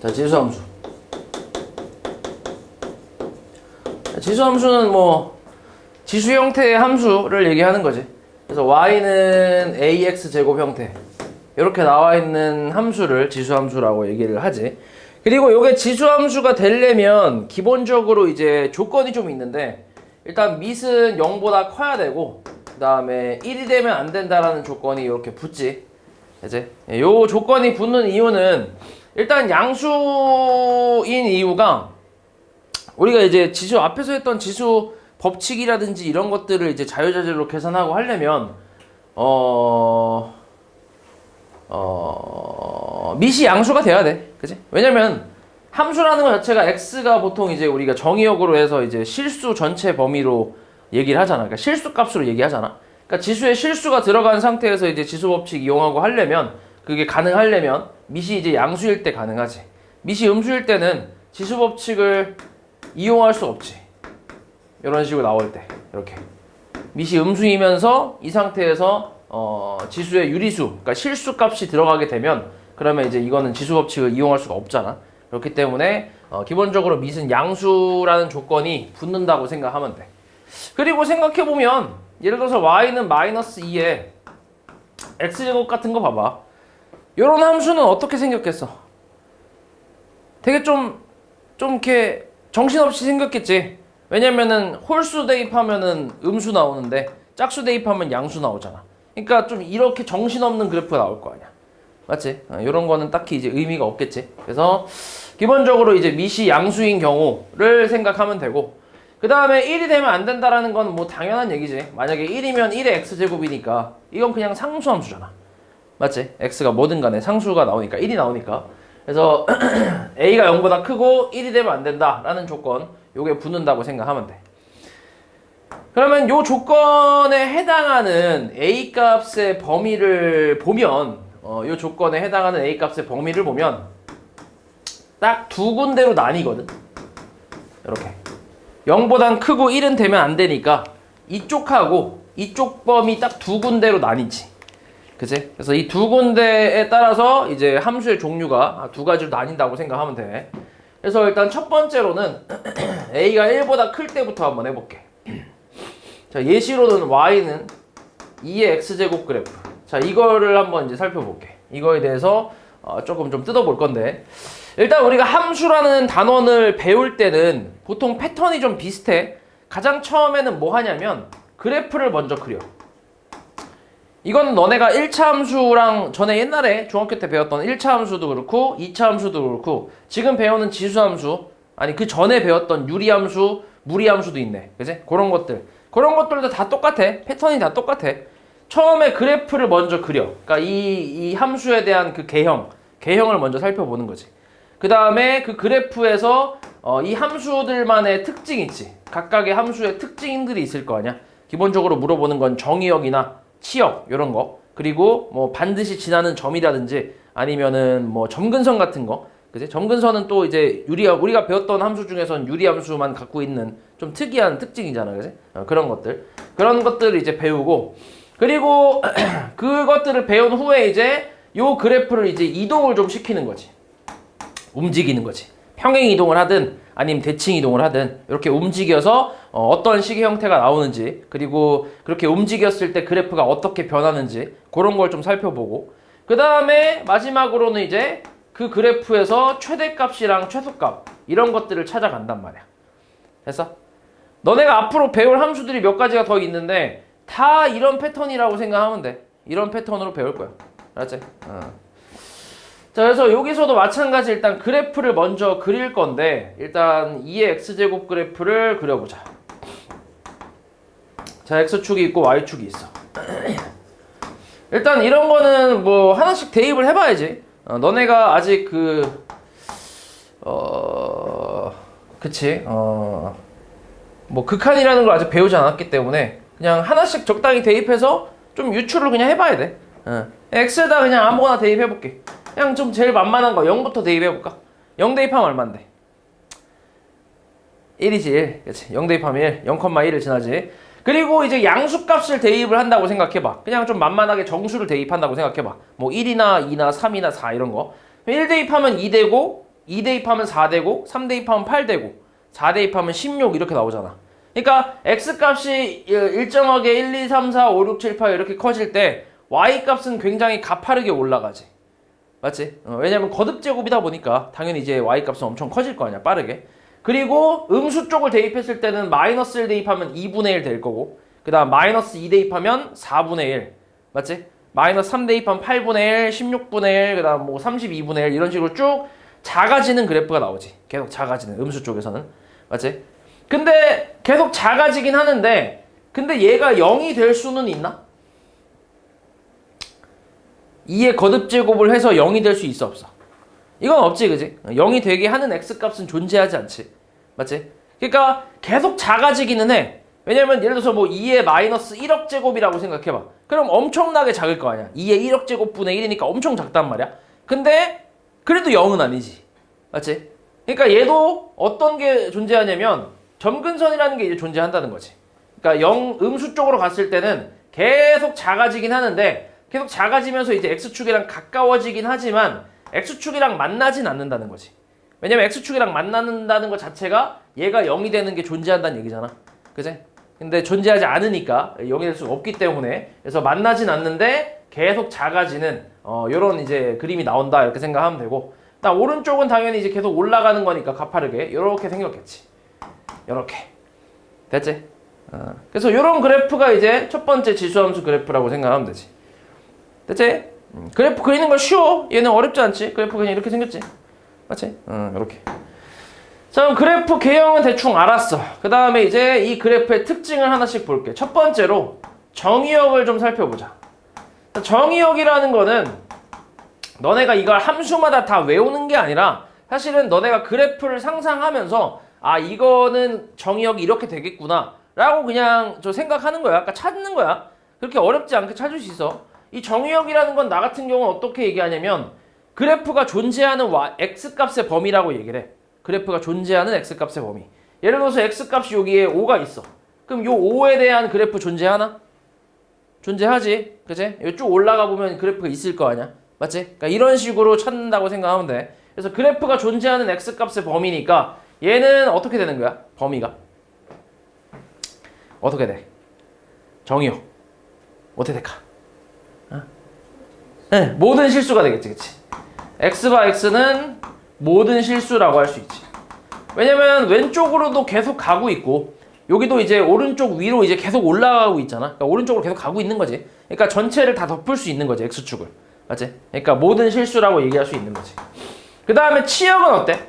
자, 지수함수. 지수함수는 뭐 지수 형태의 함수를 얘기하는 거지. 그래서 y는 ax 제곱 형태 이렇게 나와 있는 함수를 지수함수라고 얘기를 하지. 그리고 이게 지수함수가 되려면 기본적으로 이제 조건이 좀 있는데, 일단 밑은 0보다 커야 되고, 그 다음에 1이 되면 안 된다라는 조건이 이렇게 붙지. 이제 요 조건이 붙는 이유는, 일단 양수인 이유가, 우리가 이제 지수 앞에서 했던 지수 법칙이라든지 이런 것들을 이제 자유자재로 계산하고 하려면 밑이 양수가 돼야 돼. 그치? 왜냐면 함수라는 것 자체가 x가 보통 이제 우리가 정의역으로 해서 이제 실수 전체 범위로 얘기를 하잖아. 그러니까 실수 값으로 얘기하잖아. 그러니까 지수에 실수가 들어간 상태에서 이제 지수 법칙 이용하고 하려면, 그게 가능하려면 밑이 이제 양수일 때 가능하지. 밑이 음수일 때는 지수 법칙을 이용할 수 없지. 이런 식으로 나올 때 이렇게 밑이 음수이면서 이 상태에서 지수의 유리수, 그러니까 실수 값이 들어가게 되면, 그러면 이제 이거는 지수 법칙을 이용할 수가 없잖아. 그렇기 때문에 기본적으로 밑은 양수라는 조건이 붙는다고 생각하면 돼. 그리고 생각해보면, 예를 들어서 y는 마이너스 2에 x제곱 같은 거 봐봐. 이런 함수는 어떻게 생겼겠어? 되게 좀 이렇게 정신없이 생겼겠지. 왜냐면은 홀수 대입하면은 음수 나오는데 짝수 대입하면 양수 나오잖아. 그러니까 좀 이렇게 정신없는 그래프가 나올 거 아니야. 맞지? 이런 거는 딱히 이제 의미가 없겠지. 그래서 기본적으로 이제 밑이 양수인 경우를 생각하면 되고, 그 다음에 1이 되면 안 된다라는 건 뭐 당연한 얘기지. 만약에 1이면 1의 x제곱이니까 이건 그냥 상수함수잖아. 맞지? x가 뭐든 간에 상수가 나오니까 1이 나오니까. 그래서 a가 0보다 크고 1이 되면 안 된다라는 조건, 요게 붙는다고 생각하면 돼. 그러면 요 조건에 해당하는 a 값의 범위를 보면, 요 조건에 해당하는 a 값의 범위를 보면 딱 두 군데로 나뉘거든. 이렇게 0보단 크고 1은 되면 안 되니까 이쪽하고 이쪽 범위 딱 두 군데로 나뉘지. 그치? 그래서 이 두 군데에 따라서 이제 함수의 종류가 두 가지로 나뉜다고 생각하면 돼. 그래서 일단 첫 번째로는 a가 1보다 클 때부터 한번 해볼게. 자, 예시로는 y는 2의 x제곱 그래프. 자, 이거를 한번 이제 살펴볼게. 이거에 대해서 조금 좀 뜯어볼 건데, 일단 우리가 함수라는 단원을 배울 때는 보통 패턴이 좀 비슷해. 가장 처음에는 뭐 하냐면 그래프를 먼저 그려. 이거는 너네가 1차 함수랑 전에 옛날에 중학교 때 배웠던 1차 함수도 그렇고 2차 함수도 그렇고 지금 배우는 지수함수, 아니 그 전에 배웠던 유리함수, 무리함수도 있네. 그치? 그런 것들도 다 똑같아. 패턴이 다 똑같아. 처음에 그래프를 먼저 그려. 그러니까 이 함수에 대한 그 개형을 먼저 살펴보는 거지. 그 다음에 그 그래프에서 이 함수들만의 특징이 있지. 각각의 함수의 특징들이 있을 거 아니야. 기본적으로 물어보는 건 정의역이나 치역 이런 거, 그리고 뭐 반드시 지나는 점이라든지 아니면은 뭐 점근선 같은 거. 그치? 점근선은 또 이제 우리가 배웠던 함수 중에선 유리함수만 갖고 있는 좀 특이한 특징이잖아. 그치? 그런 것들을 이제 배우고, 그리고 그것들을 배운 후에 이제 요 그래프를 이제 이동을 좀 시키는 거지. 움직이는 거지. 평행 이동을 하든 아니면 대칭 이동을 하든 이렇게 움직여서 어떤 식의 형태가 나오는지, 그리고 그렇게 움직였을 때 그래프가 어떻게 변하는지 그런 걸 좀 살펴보고, 그 다음에 마지막으로는 이제 그 그래프에서 최대값이랑 최소값 이런 것들을 찾아간단 말이야. 됐어? 너네가 앞으로 배울 함수들이 몇 가지가 더 있는데 다 이런 패턴이라고 생각하면 돼. 이런 패턴으로 배울 거야. 알았지? 자, 그래서 여기서도 마찬가지 일단 그래프를 먼저 그릴 건데, 일단 2의 x제곱 그래프를 그려보자. 자, x축이 있고 y축이 있어. 일단 이런 거는 뭐 하나씩 대입을 해봐야지. 너네가 아직 뭐 극한이라는 걸 아직 배우지 않았기 때문에 그냥 하나씩 적당히 대입해서 좀 유추를 그냥 해봐야 돼. x에다 그냥 아무거나 대입해볼게. 그냥 좀 제일 만만한 거 0부터 대입해볼까? 0 대입하면 얼만데? 1이지 1. 그치? 0 대입하면 1. 0,1을 지나지. 그리고 이제 양수값을 대입을 한다고 생각해봐. 그냥 좀 만만하게 정수를 대입한다고 생각해봐. 뭐 1이나 2나 3이나 4 이런 거. 1 대입하면 2 되고, 2 대입하면 4 되고 3 대입하면 8 되고 4 대입하면 16 이렇게 나오잖아. 그러니까 x값이 일정하게 1, 2, 3, 4, 5, 6, 7, 8 이렇게 커질 때 y값은 굉장히 가파르게 올라가지. 맞지? 왜냐면 거듭제곱이다 보니까 당연히 이제 y값은 엄청 커질 거 아니야, 빠르게. 그리고 음수 쪽을 대입했을 때는 마이너스 1 대입하면 2분의 1 될 거고, 그 다음 마이너스 2 대입하면 4분의 1. 맞지? 마이너스 3 대입하면 8분의 1, 16분의 1, 그 다음 뭐 32분의 1 이런 식으로 쭉 작아지는 그래프가 나오지. 계속 작아지는, 음수 쪽에서는. 맞지? 근데 계속 작아지긴 하는데, 근데 얘가 0이 될 수는 있나? 2의 거듭제곱을 해서 0이 될 수 있어, 없어? 이건 없지, 그지? 0이 되게 하는 x값은 존재하지 않지. 맞지? 그러니까 계속 작아지기는 해. 왜냐면 예를 들어서 뭐 2의 마이너스 1억 제곱이라고 생각해봐. 그럼 엄청나게 작을 거 아니야. 2의 1억 제곱분의 1이니까 엄청 작단 말이야. 근데 그래도 0은 아니지. 맞지? 그러니까 얘도 어떤 게 존재하냐면 점근선이라는 게 이제 존재한다는 거지. 그러니까 음수 쪽으로 갔을 때는 계속 작아지긴 하는데 계속 작아지면서 이제 x축이랑 가까워지긴 하지만 x축이랑 만나진 않는다는 거지. 왜냐면 x축이랑 만나는다는 것 자체가 얘가 0이 되는 게 존재한다는 얘기잖아. 그지? 근데 존재하지 않으니까 0이 될 수가 없기 때문에 그래서 만나진 않는데 계속 작아지는 요런 이제 그림이 나온다 이렇게 생각하면 되고, 나 오른쪽은 당연히 이제 계속 올라가는 거니까 가파르게 요렇게 생겼겠지. 요렇게. 됐지? 그래서 요런 그래프가 이제 첫 번째 지수함수 그래프라고 생각하면 되지. 됐지? 그래프 그리는 거 쉬워. 얘는 어렵지 않지. 그래프 그냥 이렇게 생겼지. 맞지? 이렇게. 자, 그럼 그래프 개형은 대충 알았어. 그 다음에 이제 이 그래프의 특징을 하나씩 볼게. 첫 번째로 정의역을 좀 살펴보자. 정의역이라는 거는 너네가 이걸 함수마다 다 외우는 게 아니라 사실은 너네가 그래프를 상상하면서 아, 이거는 정의역이 이렇게 되겠구나 라고 그냥 저 생각하는 거야. 그러니까 찾는 거야. 그렇게 어렵지 않게 찾을 수 있어. 이 정의역이라는 건 나 같은 경우는 어떻게 얘기하냐면 그래프가 존재하는 x값의 범위라고 얘기를 해. 그래프가 존재하는 x값의 범위. 예를 들어서 x값이 여기에 5가 있어. 그럼 요 5에 대한 그래프 존재하나? 존재하지. 그치? 여기 쭉 올라가 보면 그래프가 있을 거 아니야. 맞지? 그러니까 이런 식으로 찾는다고 생각하면 돼. 그래서 그래프가 존재하는 x값의 범위니까 얘는 어떻게 되는 거야? 범위가. 어떻게 돼? 정의역. 어떻게 될까? 네, 모든 실수가 되겠지. 그치? x바 x는 모든 실수라고 할 수 있지. 왜냐면 왼쪽으로도 계속 가고 있고 여기도 이제 오른쪽 위로 이제 계속 올라가고 있잖아. 그러니까 오른쪽으로 계속 가고 있는 거지. 그러니까 전체를 다 덮을 수 있는 거지, x축을. 맞지? 그러니까 모든 실수라고 얘기할 수 있는 거지. 그 다음에 치역은 어때?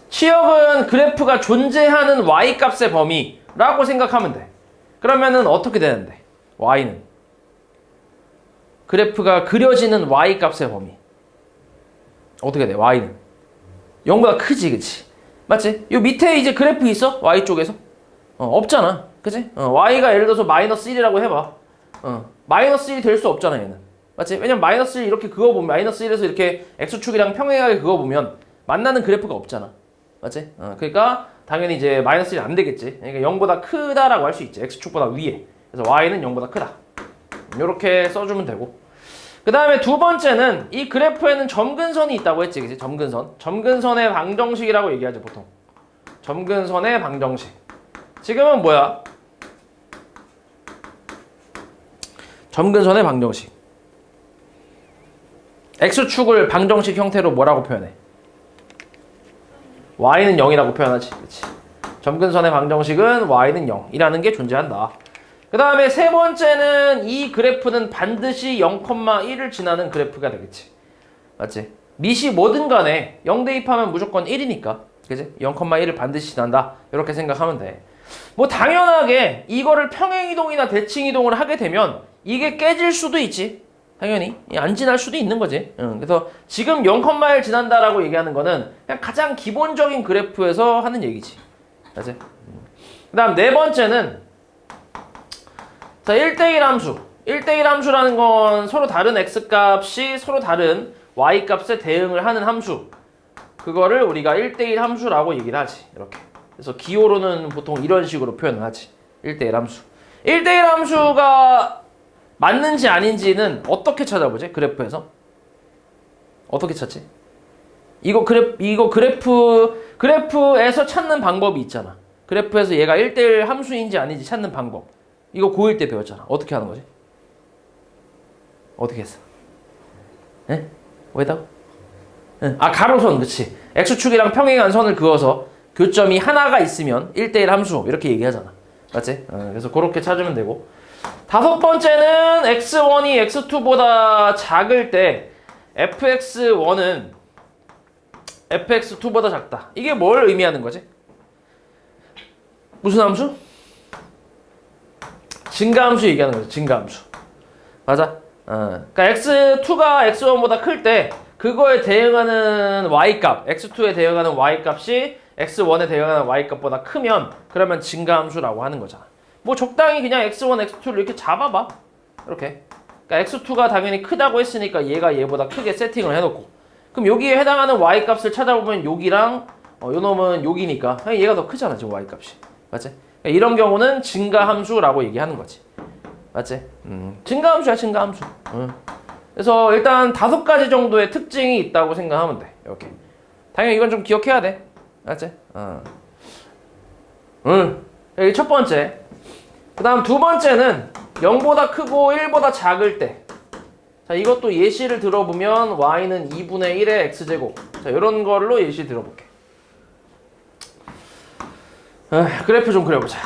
치역은 그래프가 존재하는 y값의 범위라고 생각하면 돼. 그러면은 어떻게 되는데? y는 그래프가 그려지는 y값의 범위 어떻게 돼? y는 0보다 크지, 그치? 맞지? 요 밑에 이제 그래프 있어? y쪽에서? 없잖아, 그치? y가 예를 들어서 마이너스 1이라고 해봐. 마이너스 1이 될 수 없잖아, 얘는. 맞지? 왜냐면 마이너스 1 이렇게 그어보면 마이너스 1에서 이렇게 x축이랑 평행하게 그어보면 만나는 그래프가 없잖아. 맞지? 그러니까 당연히 이제 마이너스 1이 안 되겠지. 그러니까 0보다 크다라고 할 수 있지. x축보다 위에. 그래서 y는 0보다 크다. 이렇게 써주면 되고, 그 다음에 두 번째는 이 그래프에는 점근선이 있다고 했지, 그치? 점근선. 점근선의 방정식이라고 얘기하지, 보통. 점근선의 방정식. 지금은 뭐야? 점근선의 방정식. x축을 방정식 형태로 뭐라고 표현해? y는 0이라고 표현하지, 그치? 점근선의 방정식은 y는 0이라는 게 존재한다. 그 다음에 세 번째는 이 그래프는 반드시 0,1을 지나는 그래프가 되겠지. 맞지? 밑이 뭐든 간에 0 대입하면 무조건 1이니까. 그지? 0,1을 반드시 지난다. 이렇게 생각하면 돼. 뭐 당연하게 이거를 평행이동이나 대칭이동을 하게 되면 이게 깨질 수도 있지. 당연히. 안 지날 수도 있는 거지. 그래서 지금 0,1 지난다라고 얘기하는 거는 그냥 가장 기본적인 그래프에서 하는 얘기지. 맞지? 그 다음 네 번째는 자, 1대1 함수. 1대1 함수라는 건 서로 다른 x값이 서로 다른 y값에 대응을 하는 함수. 그거를 우리가 1대1 함수라고 얘기를 하지. 이렇게. 그래서 기호로는 보통 이런 식으로 표현을 하지. 1대1 함수. 1대1 함수가 맞는지 아닌지는 어떻게 찾아보지? 그래프에서. 어떻게 찾지? 이거 그래프에서 찾는 방법이 있잖아. 그래프에서 얘가 1대1 함수인지 아닌지 찾는 방법. 이거 고1 때 배웠잖아. 어떻게 하는 거지? 어떻게 했어? 에? 왜다고? 아, 가로선, 그치. x축이랑 평행한 선을 그어서 교점이 하나가 있으면 1대1 함수 이렇게 얘기하잖아. 맞지? 그래서 그렇게 찾으면 되고. 다섯 번째는 x1이 x2보다 작을 때 fx1은 fx2보다 작다. 이게 뭘 의미하는 거지? 무슨 함수? 증가함수 얘기하는 거죠. 증가함수. 맞아? 그러니까 x2가 x1보다 클 때 그거에 대응하는 y값, x2에 대응하는 y값이 x1에 대응하는 y값보다 크면 그러면 증가함수라고 하는 거잖아. 뭐 적당히 그냥 x1, x2를 이렇게 잡아봐. 이렇게. 그러니까 x2가 당연히 크다고 했으니까 얘가 얘보다 크게 세팅을 해놓고, 그럼 여기에 해당하는 y값을 찾아보면 여기랑 요 놈은 여기니까 얘가 더 크잖아, 지금 y값이. 맞지? 그러니까 이런 경우는 증가함수라고 얘기하는 거지. 맞지? 증가함수야, 증가함수. 그래서 일단 5가지 정도의 특징이 있다고 생각하면 돼. 이렇게. 당연히 이건 좀 기억해야 돼. 맞지? 여기 첫 번째. 그 다음 두 번째는 0보다 크고 1보다 작을 때. 자, 이것도 예시를 들어보면 y는 2분의 1의 x제곱. 자, 이런 걸로 예시 들어볼게. 그래프 좀 그려보자.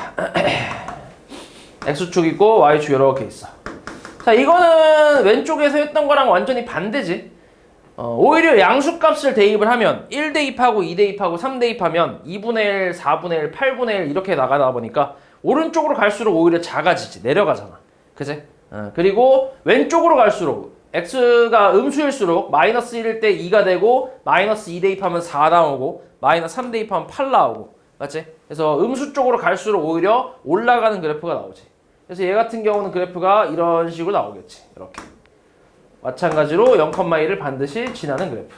x축 있고 y축 이렇게 있어. 자, 이거는 왼쪽에서 했던 거랑 완전히 반대지. 오히려 양수값을 대입을 하면 1 대입하고 2 대입하고 3 대입하면 2분의 1, 4분의 1, 8분의 1 이렇게 나가다 보니까 오른쪽으로 갈수록 오히려 작아지지. 내려가잖아. 그치? 그리고 왼쪽으로 갈수록 x가 음수일수록 마이너스 1일 때 2가 되고 마이너스 2 대입하면 4 나오고 마이너스 3 대입하면 8 나오고. 맞지? 그래서 음수 쪽으로 갈수록 오히려 올라가는 그래프가 나오지. 그래서 얘 같은 경우는 그래프가 이런 식으로 나오겠지. 이렇게. 마찬가지로 0,1을 반드시 지나는 그래프.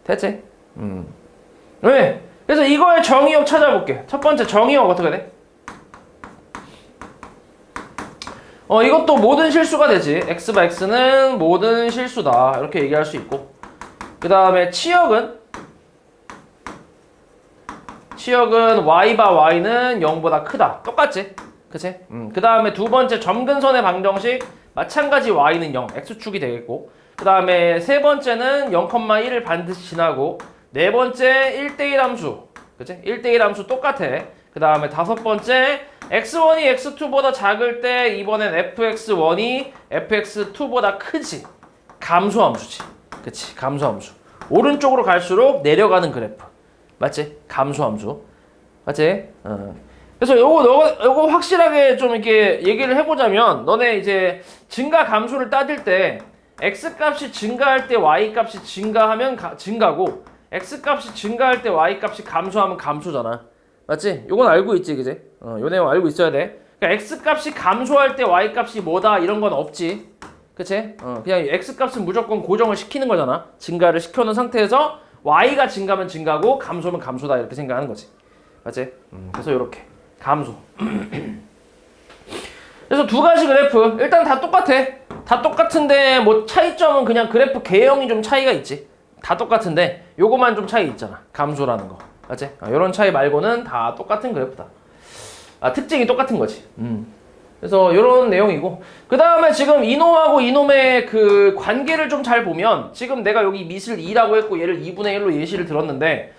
됐지? 왜? 그래서 이거의 정의역 찾아볼게. 첫 번째 정의역 어떻게 돼? 이것도 모든 실수가 되지. x바 x는 모든 실수다. 이렇게 얘기할 수 있고. 그 다음에 치역은 y바 y는 0보다 크다. 똑같지? 그치? 그 다음에 두 번째 점근선의 방정식 마찬가지 y는 0, x축이 되겠고, 그 다음에 세 번째는 0,1을 반드시 지나고, 네 번째 1대1 함수, 그치? 1대1 함수 똑같아. 그 다음에 다섯 번째 x1이 x2보다 작을 때 이번엔 fx1이 fx2보다 크지. 감소함수지. 그치? 감소함수. 오른쪽으로 갈수록 내려가는 그래프. 맞지? 감소함수. 맞지? 그래서 요거 확실하게 좀 이렇게 얘기를 해보자면, 너네 이제 증가 감소를 따질 때 x 값이 증가할 때 y 값이 증가하면 증가고, x 값이 증가할 때 y 값이 감소하면 감소잖아. 맞지? 요건 알고 있지, 그지? 요 내용 알고 있어야 돼. 그러니까 x 값이 감소할 때 y 값이 뭐다 이런 건 없지. 그치? 그냥 x 값은 무조건 고정을 시키는 거잖아. 증가를 시켜놓은 상태에서 y가 증가면 증가고 감소면 감소다 이렇게 생각하는 거지. 맞지? 그래서 요렇게. 감소. 그래서 두 가지 그래프 일단 다 똑같아. 다 똑같은데 뭐 차이점은 그냥 그래프 개형이 좀 차이가 있지. 다 똑같은데 요거만 좀 차이 있잖아. 감소라는 거. 맞지? 요런 차이 말고는 다 똑같은 그래프다. 특징이 똑같은 거지. 그래서 요런 내용이고, 그 다음에 지금 이놈하고 이놈의 그 관계를 좀 잘 보면, 지금 내가 여기 밑을 2라고 했고 얘를 2분의 1로 예시를 들었는데,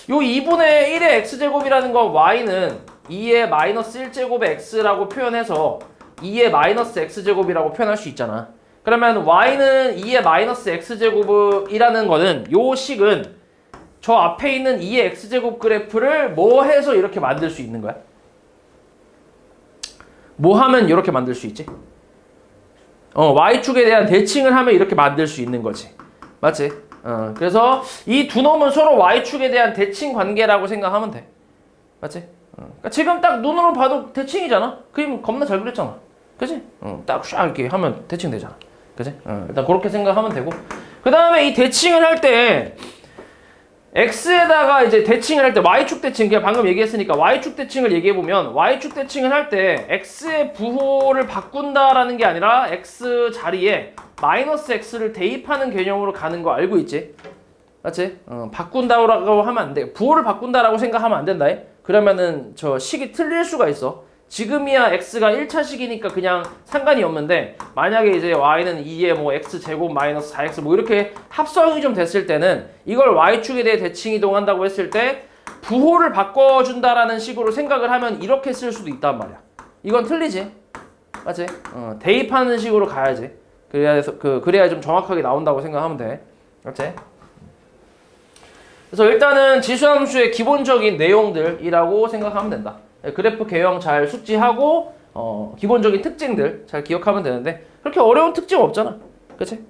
요 2분의 1의 x제곱이라는 거 y는 2의 마이너스 1제곱의 x라고 표현해서 2의 마이너스 x제곱이라고 표현할 수 있잖아. 그러면 y는 2의 마이너스 x제곱이라는 거는 요 식은 저 앞에 있는 2의 x제곱 그래프를 뭐 해서 이렇게 만들 수 있는 거야? 뭐 하면 이렇게 만들 수 있지? y축에 대한 대칭을 하면 이렇게 만들 수 있는 거지. 맞지? 그래서 이 두 놈은 서로 y축에 대한 대칭 관계라고 생각하면 돼. 맞지? 그러니까 지금 딱 눈으로 봐도 대칭이잖아. 그림 겁나 잘 그렸잖아. 그치? 딱 쫙 이렇게 하면 대칭 되잖아. 그치? 일단 그렇게 생각하면 되고, 그 다음에 이 대칭을 할 때 x에다가 이제 대칭을 할 때 y축 대칭, 그냥 방금 얘기했으니까 y축 대칭을 얘기해보면, y축 대칭을 할 때 x의 부호를 바꾼다라는 게 아니라 x 자리에 마이너스 x를 대입하는 개념으로 가는 거 알고 있지? 맞지? 바꾼다고 하면 안 돼. 부호를 바꾼다라고 생각하면 안 된다. 그러면은 저 식이 틀릴 수가 있어. 지금이야 x가 1차식이니까 그냥 상관이 없는데 만약에 이제 y는 2에 뭐 x제곱 마이너스 4x 뭐 이렇게 합성이 좀 됐을 때는 이걸 y축에 대해 대칭 이동한다고 했을 때 부호를 바꿔준다라는 식으로 생각을 하면 이렇게 쓸 수도 있단 말이야. 이건 틀리지? 맞지? 대입하는 식으로 가야지. 그래야 좀 정확하게 나온다고 생각하면 돼. 맞지? 그래서 일단은 지수함수의 기본적인 내용들이라고 생각하면 된다. 그래프 개형 잘 숙지하고 기본적인 특징들 잘 기억하면 되는데 그렇게 어려운 특징 없잖아. 그치?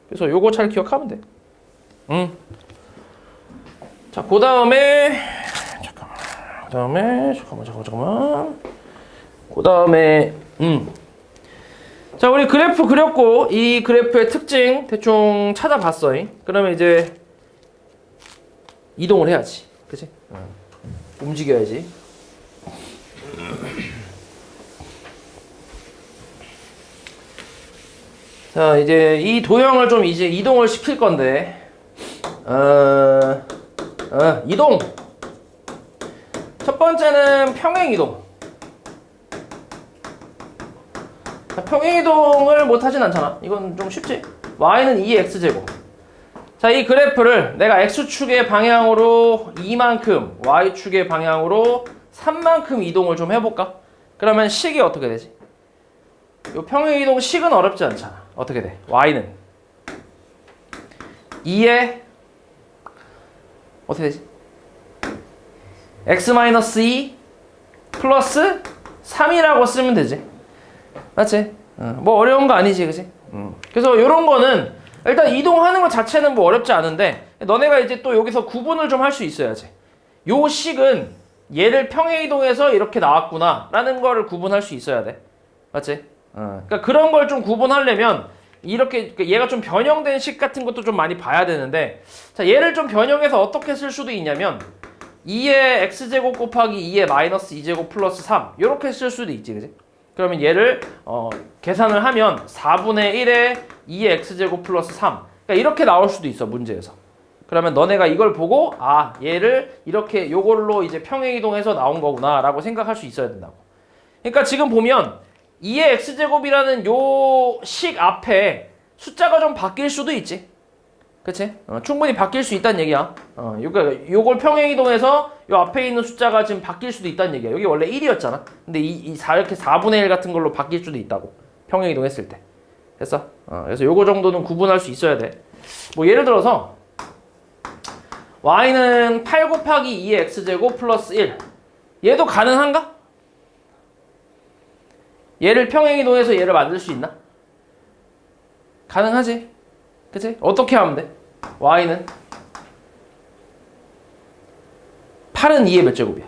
그래서 요거 잘 기억하면 돼. 자, 그 다음에 잠깐만. 그 다음에 자, 우리 그래프 그렸고 이 그래프의 특징 대충 찾아봤어. 그러면 이제 이동을 해야지. 그치? 움직여야지. 자, 이제 이 도형을 좀 이제 이동을 시킬 건데 이동. 첫 번째는 평행이동. 자, 평행이동을 못하진 않잖아. 이건 좀 쉽지. y는 2x제곱. 자, 이 그래프를 내가 x축의 방향으로 2만큼, y축의 방향으로 3만큼 이동을 좀 해볼까? 그러면 식이 어떻게 되지? 이 평행이동 식은 어렵지 않잖아. 어떻게 돼? y는 2에 어떻게 되지? x-2 플러스 3이라고 쓰면 되지. 맞지? 뭐 어려운 거 아니지, 그치? 그래서 이런 거는 일단 이동하는 것 자체는 뭐 어렵지 않은데 너네가 이제 또 여기서 구분을 좀 할 수 있어야지. 요 식은 얘를 평행이동해서 이렇게 나왔구나 라는 거를 구분할 수 있어야 돼. 맞지? 그러니까 그런 걸 좀 구분하려면 이렇게 얘가 좀 변형된 식 같은 것도 좀 많이 봐야 되는데 자, 얘를 좀 변형해서 어떻게 쓸 수도 있냐면 2의 x제곱 곱하기 2의 마이너스 2제곱 플러스 3 이렇게 쓸 수도 있지, 그지? 그러면 얘를 계산을 하면 4분의 1에 2의 x제곱 플러스 3 그러니까 이렇게 나올 수도 있어, 문제에서. 그러면 너네가 이걸 보고 아, 얘를 이렇게 요걸로 이제 평행이동해서 나온 거구나 라고 생각할 수 있어야 된다고. 그러니까 지금 보면 2의 x제곱이라는 요 식 앞에 숫자가 좀 바뀔 수도 있지. 그치? 충분히 바뀔 수 있다는 얘기야. 요걸 평행이동해서 요 앞에 있는 숫자가 지금 바뀔 수도 있다는 얘기야. 여기 원래 1이었잖아. 근데 이렇게 4분의 1 같은 걸로 바뀔 수도 있다고. 평행이동했을 때. 됐어? 그래서 요거 정도는 구분할 수 있어야 돼. 뭐 예를 들어서 y는 8 곱하기 2의 x제곱 플러스 1. 얘도 가능한가? 얘를 평행이동해서 얘를 만들 수 있나? 가능하지? 그치? 어떻게 하면 돼? y는 8은 2의 몇 제곱이야?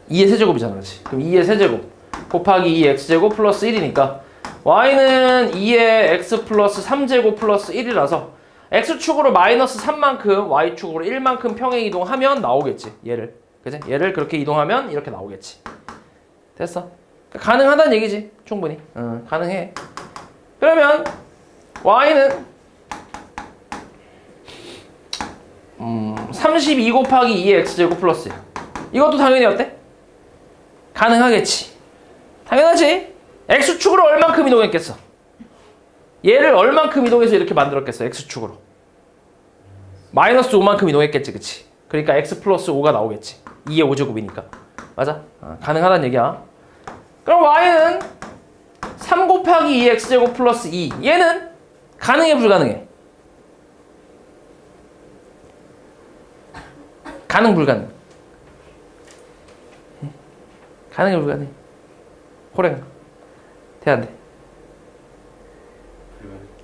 2의 세제곱이잖아, 그렇지? 그럼 2의 세제곱 곱하기 2의 x제곱 플러스 1이니까 y는 2의 x 플러스 3제곱 플러스 1이라서 x축으로 마이너스 3만큼 y축으로 1만큼 평행이동하면 나오겠지, 얘를. 그치? 얘를 그렇게 이동하면 이렇게 나오겠지. 됐어? 가능하다는 얘기지, 충분히. 가능해. 그러면 y는 32 곱하기 2의 x제곱 플러스 1. 이것도 당연히 어때? 가능하겠지. 당연하지. x축으로 얼만큼 이동했겠어? 얘를 얼만큼 이동해서 이렇게 만들었겠어, x축으로? 마이너스 5만큼 이동했겠지, 그치? 그러니까 x 플러스 5가 나오겠지. 2의 5제곱이니까. 맞아? 가능하다는 얘기야. 그럼 y는 3 곱하기 2 x제곱 플러스 2. 얘는 가능해, 불가능해? 가능, 불가능? 가능해, 불가능해? 호랭. 돼, 안 돼?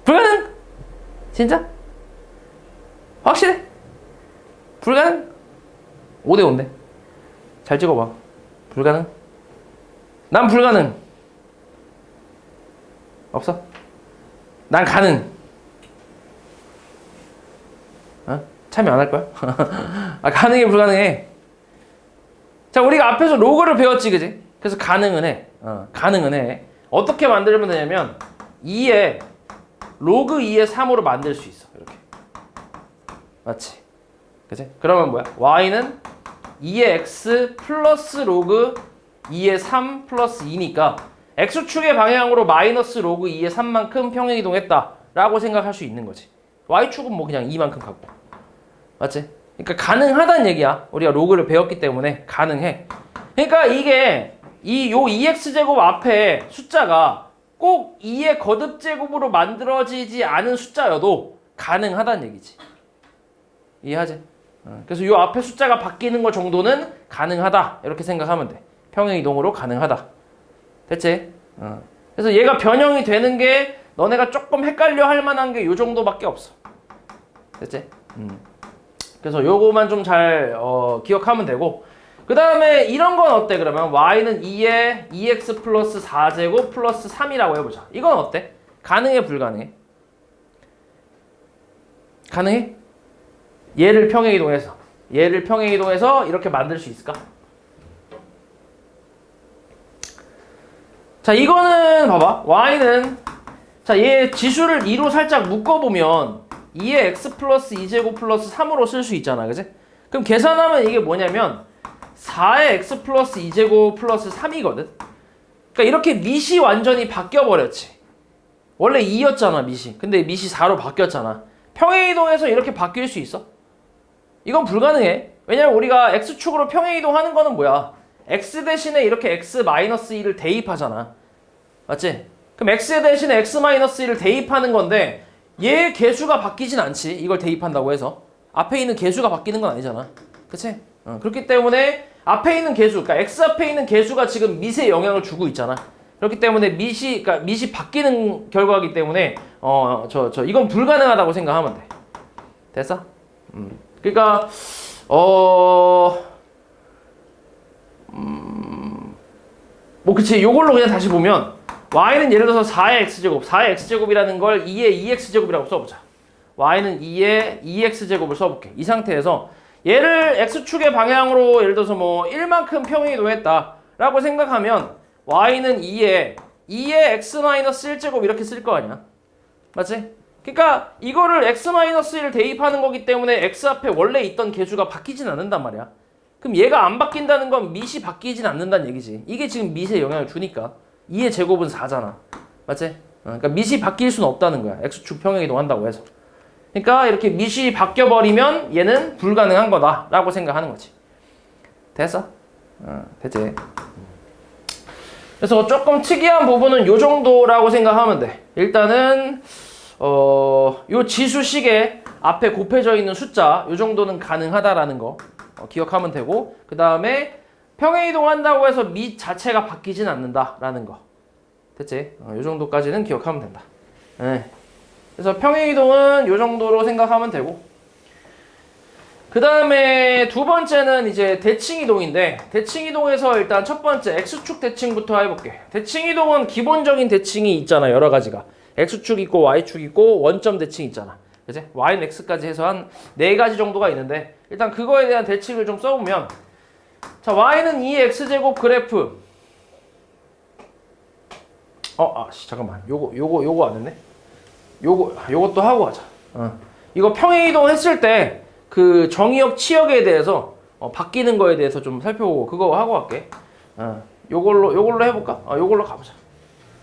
불가능? 진짜? 확실해? 불가능? 5대 5인데. 잘 찍어봐. 불가능? 난 불가능. 없어? 난 가능. 참여 안 할 거야? 가능해, 불가능해? 자, 우리가 앞에서 로그를 배웠지, 그지? 그래서 가능은 해. 가능은 해. 어떻게 만들면 되냐면 2에 로그 2의 3으로 만들 수 있어. 이렇게. 맞지? 그치? 그러면 뭐야? y는 2의 x 플러스 로그 2의 3 플러스 2니까 x축의 방향으로 마이너스 로그 2의 3만큼 평행이동했다 라고 생각할 수 있는 거지. y축은 뭐 그냥 2만큼 갖고. 맞지? 그러니까 가능하다는 얘기야. 우리가 로그를 배웠기 때문에 가능해. 그러니까 이게 요 2x제곱 앞에 숫자가 꼭 2의 거듭제곱으로 만들어지지 않은 숫자여도 가능하다는 얘기지. 이해하지? 그래서 요 앞에 숫자가 바뀌는 것 정도는 가능하다. 이렇게 생각하면 돼. 평행이동으로 가능하다. 됐지? 그래서 얘가 변형이 되는 게 너네가 조금 헷갈려 할 만한 게 요 정도밖에 없어. 됐지? 그래서 요거만 좀 잘 기억하면 되고, 그 다음에 이런 건 어때? 그러면 y는 2에 2x 플러스 4제곱 플러스 3이라고 해보자. 이건 어때? 가능해 불가능해? 가능해? 얘를 평행이동해서 이렇게 만들 수 있을까? 자, 이거는 봐봐. y는 자, 얘 지수를 2로 살짝 묶어보면 2의 x 플러스 2제곱 플러스 3으로 쓸 수 있잖아. 그치? 그럼 계산하면 이게 뭐냐면 4의 x 플러스 2제곱 플러스 3이거든. 그러니까 이렇게 밑이 완전히 바뀌어버렸지. 원래 2였잖아 밑이. 근데 밑이 4로 바뀌었잖아. 평행이동해서 이렇게 바뀔 수 있어? 이건 불가능해. 왜냐면 우리가 x축으로 평행이동하는 거는 뭐야? x 대신에 이렇게 x-1을 대입하잖아. 맞지? 그럼 x 대신에 x-1을 대입하는 건데 얘 개수가 바뀌진 않지. 이걸 대입한다고 해서. 앞에 있는 개수가 바뀌는 건 아니잖아. 그치? 그렇기 때문에 앞에 있는 개수, 그러니까 x 앞에 있는 개수가 지금 밑에 영향을 주고 있잖아. 그렇기 때문에 밑이 바뀌는 결과이기 때문에 이건 불가능하다고 생각하면 돼. 됐어? 그러니까 뭐 그치, 요걸로 그냥 다시 보면 y는 예를 들어서 4의 x제곱, 4의 x제곱이라는 걸 2의 2x제곱이라고 써보자. y는 2의 2x제곱을 써볼게. 이 상태에서 얘를 x축의 방향으로 예를 들어서 뭐 1만큼 평행이동했다 라고 생각하면 y는 2의 x-1제곱 이렇게 쓸 거 아니야. 맞지? 그러니까 이거를 x-1 대입하는 거기 때문에 x 앞에 원래 있던 개수가 바뀌진 않는단 말이야. 그럼 얘가 안 바뀐다는 건 밑이 바뀌진 않는다는 얘기지. 이게 지금 밑에 영향을 주니까 2의 제곱은 4잖아. 맞지? 그러니까 밑이 바뀔 수는 없다는 거야. x축 평행이동한다고 해서. 그러니까 이렇게 밑이 바뀌어버리면 얘는 불가능한 거다 라고 생각하는 거지. 됐어? 됐지? 그래서 조금 특이한 부분은 요 정도라고 생각하면 돼. 일단은 요 지수식에 앞에 곱해져 있는 숫자 요 정도는 가능하다라는 거 기억하면 되고, 그 다음에 평행이동한다고 해서 밑 자체가 바뀌진 않는다라는 거. 됐지? 요 정도까지는 기억하면 된다. 네. 그래서 평행이동은 요 정도로 생각하면 되고, 그 다음에 두 번째는 이제 대칭이동인데, 대칭이동에서 일단 첫 번째 x축 대칭부터 해볼게. 대칭이동은 기본적인 대칭이 있잖아. 여러 가지가. x축 있고 y축 있고 원점 대칭 있잖아. 그치? y는 x까지 해서 한 4가지 정도가 있는데, 일단 그거에 대한 대칭을 좀 써보면, 자, y는 2x제곱 그래프. 잠깐만. 요거 안 했네? 요것도 하고 가자. 이거 평행이동 했을 때 그 정의역 치역에 대해서 바뀌는 거에 대해서 좀 살펴보고 그거 하고 갈게. 요걸로 해볼까? 요걸로 가보자.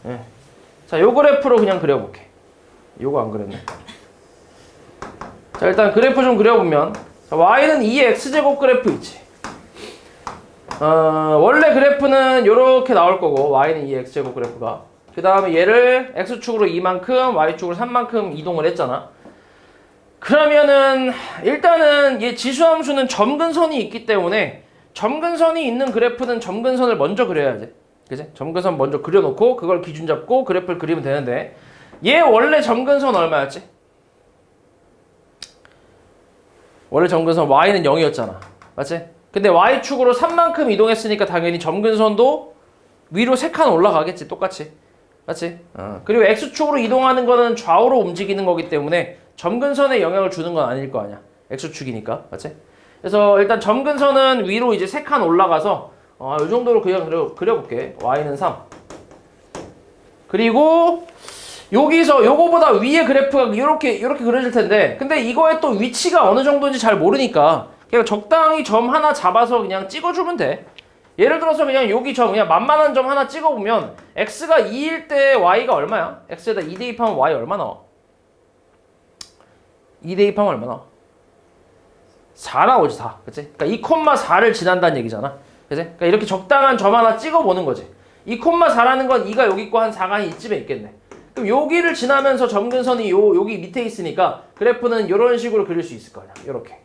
예. 자, 요 그래프로 그냥 그려볼게. 요거 안 그렸네. 자, 일단 그래프 좀 그려보면, 자, y는 2의 x제곱 그래프 있지. 원래 그래프는 요렇게 나올 거고, y는 2의 x제곱 그래프가. 그 다음에 얘를 x축으로 2만큼, y축으로 3만큼 이동을 했잖아. 그러면은 일단은 얘 지수함수는 점근선이 있기 때문에 점근선이 있는 그래프는 점근선을 먼저 그려야지. 그치? 점근선 먼저 그려놓고 그걸 기준 잡고 그래프를 그리면 되는데, 얘 원래 점근선 얼마였지? 원래 점근선 y는 0이었잖아. 맞지? 근데 y축으로 3만큼 이동했으니까 당연히 점근선도 위로 3칸 올라가겠지. 똑같이. 맞지? 그리고 x축으로 이동하는 거는 좌우로 움직이는 거기 때문에 점근선에 영향을 주는 건 아닐 거 아니야. x축이니까. 맞지? 그래서 일단 점근선은 위로 이제 3칸 올라가서 이 정도로 그냥 그려볼게. y는 3. 그리고 여기서 요거보다 위에 그래프가 이렇게 그려질 텐데 근데 이거의 또 위치가 어느 정도인지 잘 모르니까 그냥 적당히 점 하나 잡아서 그냥 찍어주면 돼. 예를 들어서 그냥 여기 점 그냥 만만한 점 하나 찍어보면 x가 2일 때 y가 얼마야? x에다 2 대입하면 y 얼마 나와? 2 대입하면 얼마 나와? 4 나오지 4. 그치? 그러니까 2,4를 지난다는 얘기잖아. 그치? 그러니까 이렇게 적당한 점 하나 찍어보는 거지. 2,4라는 건 2가 여기 있고 한 4가 이쯤에 있겠네. 그럼 여기를 지나면서 점근선이 여기 밑에 있으니까 그래프는 이런 식으로 그릴 수 있을 거야. 이렇게.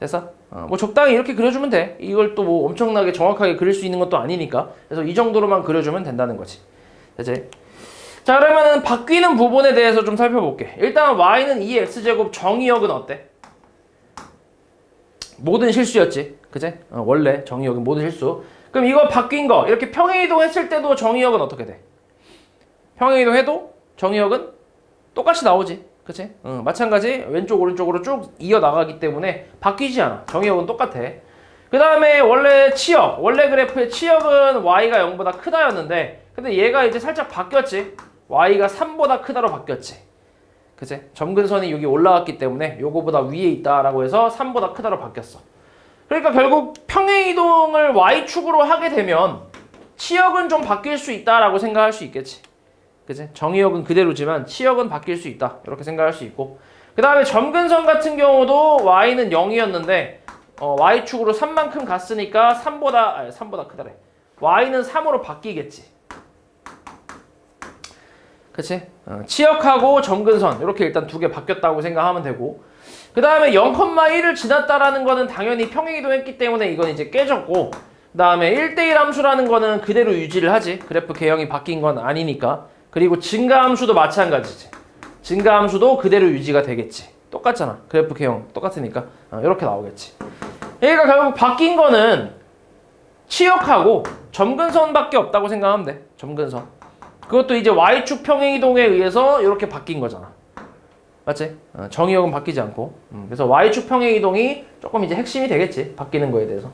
됐어? 뭐 적당히 이렇게 그려주면 돼. 이걸 또 뭐 엄청나게 정확하게 그릴 수 있는 것도 아니니까. 그래서 이 정도로만 그려주면 된다는 거지. 됐지? 자, 그러면은 바뀌는 부분에 대해서 좀 살펴볼게. 일단 y는 2x제곱 정의역은 어때? 모든 실수였지. 그제? 원래 정의역은 모든 실수. 그럼 이거 바뀐 거 이렇게 평행이동 했을 때도 정의역은 어떻게 돼? 평행이동 해도 정의역은 똑같이 나오지. 그치? 마찬가지 왼쪽 오른쪽으로 쭉 이어나가기 때문에 바뀌지 않아. 정의역은 똑같아. 그 다음에 원래 치역, 원래 그래프의 치역은 y가 0보다 크다였는데 근데 얘가 이제 살짝 바뀌었지. y가 3보다 크다로 바뀌었지. 그치? 점근선이 여기 올라왔기 때문에 요거보다 위에 있다라고 해서 3보다 크다로 바뀌었어. 그러니까 결국 평행이동을 y축으로 하게 되면 치역은 좀 바뀔 수 있다라고 생각할 수 있겠지. 그치? 정의역은 그대로지만 치역은 바뀔 수 있다. 이렇게 생각할 수 있고. 그 다음에 점근선 같은 경우도 y는 0이었는데 y축으로 3만큼 갔으니까 3보다 크다래. y는 3으로 바뀌겠지. 그치? 치역하고 점근선 이렇게 일단 두 개 바뀌었다고 생각하면 되고 그 다음에 0,1을 지났다라는 거는 당연히 평행이동했기 때문에 이건 이제 깨졌고 그 다음에 1대1 함수라는 거는 그대로 유지를 하지. 그래프 개형이 바뀐 건 아니니까. 그리고 증가함수도 마찬가지지. 증가함수도 그대로 유지가 되겠지. 똑같잖아. 그래프 개형 똑같으니까 이렇게 나오겠지. 그러니까 결국 바뀐 거는 치역하고 점근선밖에 없다고 생각하면 돼. 점근선. 그것도 이제 y축 평행이동에 의해서 이렇게 바뀐 거잖아. 맞지? 정의역은 바뀌지 않고. 그래서 y축 평행이동이 조금 이제 핵심이 되겠지. 바뀌는 거에 대해서.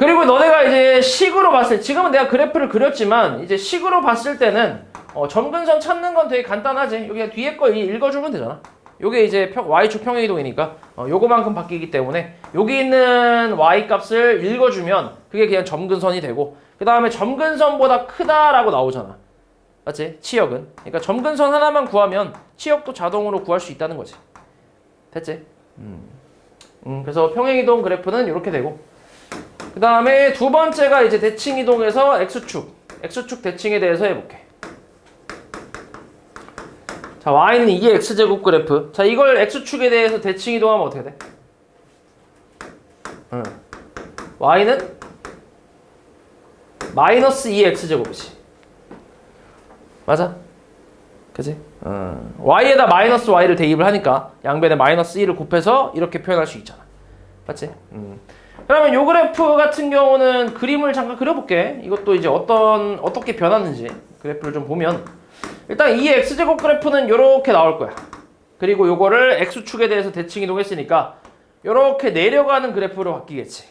그리고 너네가 이제 식으로 봤을 때, 지금은 내가 그래프를 그렸지만 이제 식으로 봤을 때는 점근선 찾는 건 되게 간단하지. 여기 뒤에 거 읽어주면 되잖아. 요게 이제 y축 평행이동이니까 요거만큼 바뀌기 때문에 여기 있는 y 값을 읽어주면 그게 그냥 점근선이 되고 그 다음에 점근선보다 크다라고 나오잖아. 맞지? 치역은. 그러니까 점근선 하나만 구하면 치역도 자동으로 구할 수 있다는 거지. 됐지? 그래서 평행이동 그래프는 이렇게 되고 그 다음에 두 번째가 이제 대칭이동에서 x축 대칭에 대해서 해볼게. 자, y는 2의 x제곱 그래프. 자, 이걸 x축에 대해서 대칭이동하면 어떻게 돼? y는 마이너스 2의 x제곱이지. 맞아? 그지? y에다 마이너스 y를 대입을 하니까 양변에 마이너스 1을 곱해서 이렇게 표현할 수 있잖아. 맞지? 그러면 요 그래프 같은 경우는 그림을 잠깐 그려볼게. 이것도 이제 어떻게 변하는지 그래프를 좀 보면 일단 이 x제곱 그래프는 요렇게 나올 거야. 그리고 요거를 x축에 대해서 대칭 이동했으니까 요렇게 내려가는 그래프로 바뀌겠지.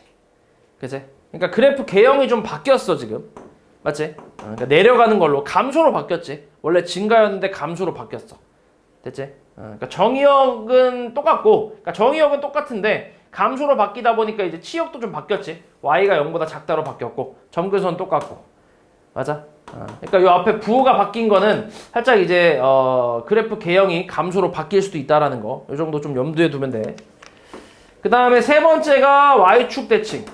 그치? 그러니까 그래프 개형이 좀 바뀌었어 지금. 맞지? 그러니까 내려가는 걸로 감소로 바뀌었지. 원래 증가였는데 감소로 바뀌었어. 됐지? 그러니까 정의역은 똑같고 그러니까 정의역은 똑같은데 감소로 바뀌다 보니까 이제 치역도 좀 바뀌었지. y가 0보다 작다로 바뀌었고 점근선 똑같고. 맞아? 그러니까 요 앞에 부호가 바뀐 거는 살짝 이제 그래프 개형이 감소로 바뀔 수도 있다라는 거. 요 정도 좀 염두에 두면 돼. 그 다음에 세 번째가 y축 대칭.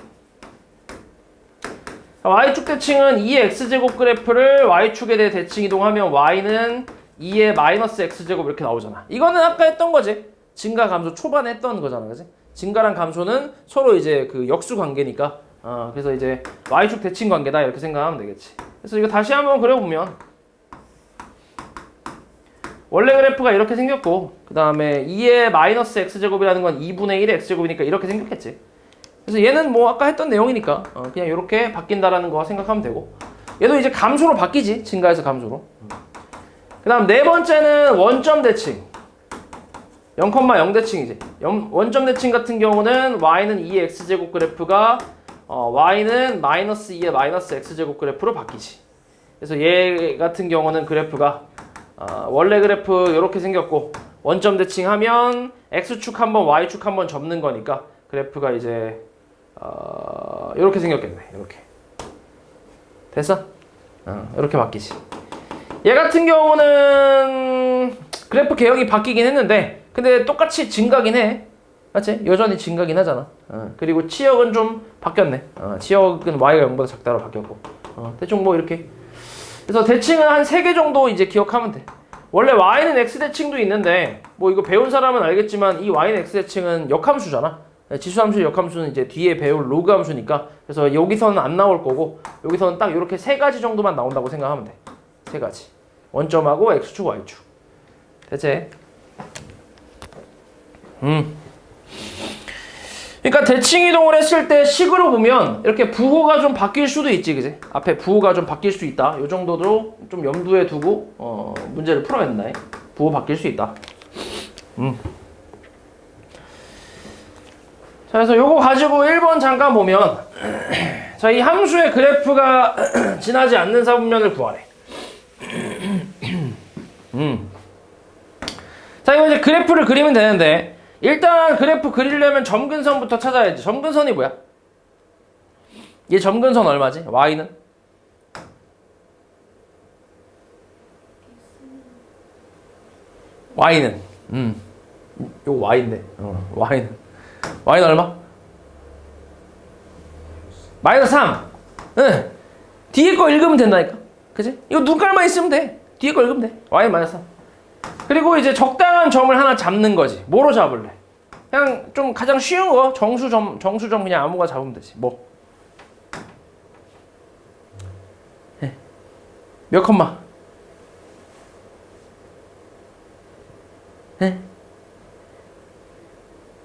y축 대칭은 2의 x제곱 그래프를 y축에 대해 대칭 이동하면 y는 2의 마이너스 x제곱 이렇게 나오잖아. 이거는 아까 했던 거지. 증가 감소 초반에 했던 거잖아. 그지? 증가랑 감소는 서로 이제 그 역수 관계니까 그래서 이제 y축 대칭 관계다 이렇게 생각하면 되겠지. 그래서 이거 다시 한번 그려보면 원래 그래프가 이렇게 생겼고 그 다음에 2의 마이너스 x제곱이라는 건 2분의 1의 x제곱이니까 이렇게 생겼겠지. 그래서 얘는 뭐 아까 했던 내용이니까 그냥 이렇게 바뀐다라는 거 생각하면 되고 얘도 이제 감소로 바뀌지. 증가에서 감소로. 그 다음 네 번째는 원점 대칭. 0,0 대칭이지. 원점 대칭 같은 경우는 y는 2의 x제곱 그래프가 y는 마이너스 2의 마이너스 x제곱 그래프로 바뀌지. 그래서 얘 같은 경우는 그래프가 원래 그래프 이렇게 생겼고 원점 대칭하면 x축 한번 y축 한번 접는 거니까 그래프가 이제 이렇게 생겼겠네. 이렇게 됐어? 이렇게 바뀌지. 얘 같은 경우는 그래프 개형이 바뀌긴 했는데 근데 똑같이 증가긴 해. 맞지? 여전히 증가긴 하잖아. 그리고 치역은 좀 바뀌었네. 치역은 y가 0보다 작다로 바뀌었고 대충 뭐 이렇게. 그래서 대칭은 한 3개 정도 이제 기억하면 돼. 원래 y는 x 대칭도 있는데 뭐 이거 배운 사람은 알겠지만 이 y는 x 대칭은 역함수잖아. 지수함수 역함수는 이제 뒤에 배울 로그 함수니까 그래서 여기서는 안 나올 거고 여기서는 딱 이렇게 3가지 정도만 나온다고 생각하면 돼. 3가지. 원점하고 x축, y축. 됐지? 그러니까 대칭 이동을 했을 때 식으로 보면 이렇게 부호가 좀 바뀔 수도 있지, 그지? 앞에 부호가 좀 바뀔 수 있다. 요 정도도 좀 염두에 두고 문제를 풀어야 된다. 부호 바뀔 수 있다. 자, 그래서 요거 가지고 1번 잠깐 보면 자, 이 함수의 그래프가 지나지 않는 사분면을 구하래. 자, 이거 이제 그래프를 그리면 되는데 일단 그래프 그리려면 점근선부터 찾아야지. 점근선이 뭐야? 얘 점근선 얼마지? y는? y는 요거 y인데 y는 얼마? 마이너스 3. 응. 뒤에 거 읽으면 된다니까. 그치? 이거 눈깔만 있으면 돼. 뒤에 거 읽으면 돼. y 마이너스 3. 그리고 이제 적당한 점을 하나 잡는 거지. 뭐로 잡을래? 그냥 좀 가장 쉬운 거 정수점 그냥 아무거나 잡으면 되지. 뭐? 몇 컴마?